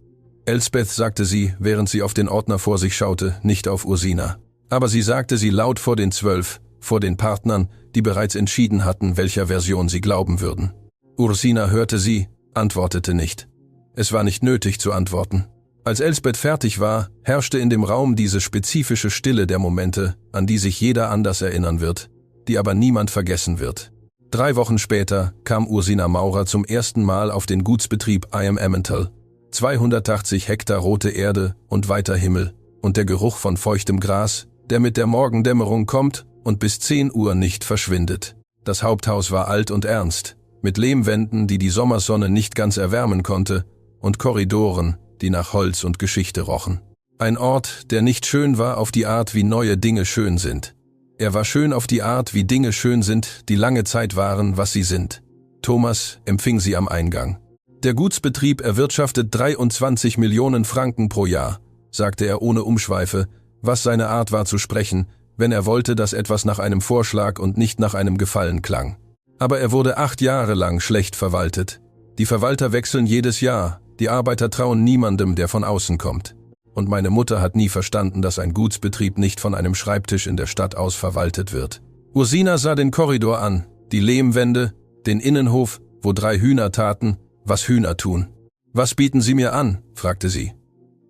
Speaker 1: Elsbeth, sagte sie, während sie auf den Ordner vor sich schaute, nicht auf Ursina. Aber sie sagte sie laut vor den 12, vor den Partnern, die bereits entschieden hatten, welcher Version sie glauben würden. Ursina hörte sie, antwortete nicht. Es war nicht nötig zu antworten. Als Elsbeth fertig war, herrschte in dem Raum diese spezifische Stille der Momente, an die sich jeder anders erinnern wird, die aber niemand vergessen wird. 3 Wochen später kam Ursina Maurer zum ersten Mal auf den Gutsbetrieb I.M. Emmental. 280 Hektar rote Erde und weiter Himmel und der Geruch von feuchtem Gras, der mit der Morgendämmerung kommt und bis 10 Uhr nicht verschwindet. Das Haupthaus war alt und ernst, mit Lehmwänden, die die Sommersonne nicht ganz erwärmen konnte, und Korridoren, die nach Holz und Geschichte rochen. Ein Ort, der nicht schön war auf die Art, wie neue Dinge schön sind. Er war schön auf die Art, wie Dinge schön sind, die lange Zeit waren, was sie sind. Thomas empfing sie am Eingang. Der Gutsbetrieb erwirtschaftet 23 Millionen Franken pro Jahr, sagte er ohne Umschweife, was seine Art war zu sprechen, wenn er wollte, dass etwas nach einem Vorschlag und nicht nach einem Gefallen klang. Aber er wurde 8 Jahre lang schlecht verwaltet. Die Verwalter wechseln jedes Jahr, die Arbeiter trauen niemandem, der von außen kommt. Und meine Mutter hat nie verstanden, dass ein Gutsbetrieb nicht von einem Schreibtisch in der Stadt aus verwaltet wird. Ursina sah den Korridor an, die Lehmwände, den Innenhof, wo 3 Hühner taten, was Hühner tun. »Was bieten Sie mir an?« fragte sie.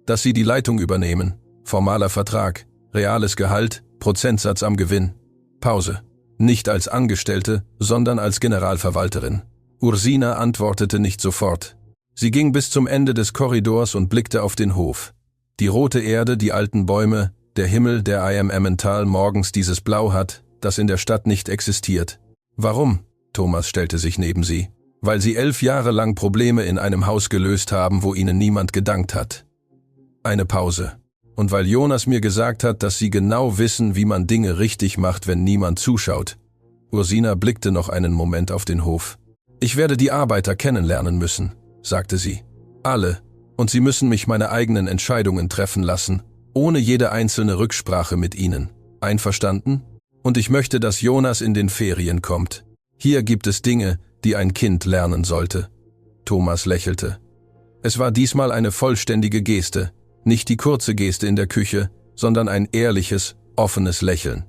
Speaker 1: »Dass Sie die Leitung übernehmen. Formaler Vertrag, reales Gehalt, Prozentsatz am Gewinn. Pause. Nicht als Angestellte, sondern als Generalverwalterin.« Ursina antwortete nicht sofort. Sie ging bis zum Ende des Korridors und blickte auf den Hof. Die rote Erde, die alten Bäume, der Himmel, der I.M. Emmental morgens dieses Blau hat, das in der Stadt nicht existiert. »Warum?« Thomas stellte sich neben sie. »Weil Sie 11 Jahre lang Probleme in einem Haus gelöst haben, wo Ihnen niemand gedankt hat.« Eine Pause. »Und weil Jonas mir gesagt hat, dass Sie genau wissen, wie man Dinge richtig macht, wenn niemand zuschaut.« Ursina blickte noch einen Moment auf den Hof. »Ich werde die Arbeiter kennenlernen müssen«, sagte sie. »Alle. Und Sie müssen mich meine eigenen Entscheidungen treffen lassen, ohne jede einzelne Rücksprache mit Ihnen. Einverstanden? Und ich möchte, dass Jonas in den Ferien kommt. Hier gibt es Dinge, die ein Kind lernen sollte.« Thomas lächelte. Es war diesmal eine vollständige Geste, nicht die kurze Geste in der Küche, sondern ein ehrliches, offenes Lächeln.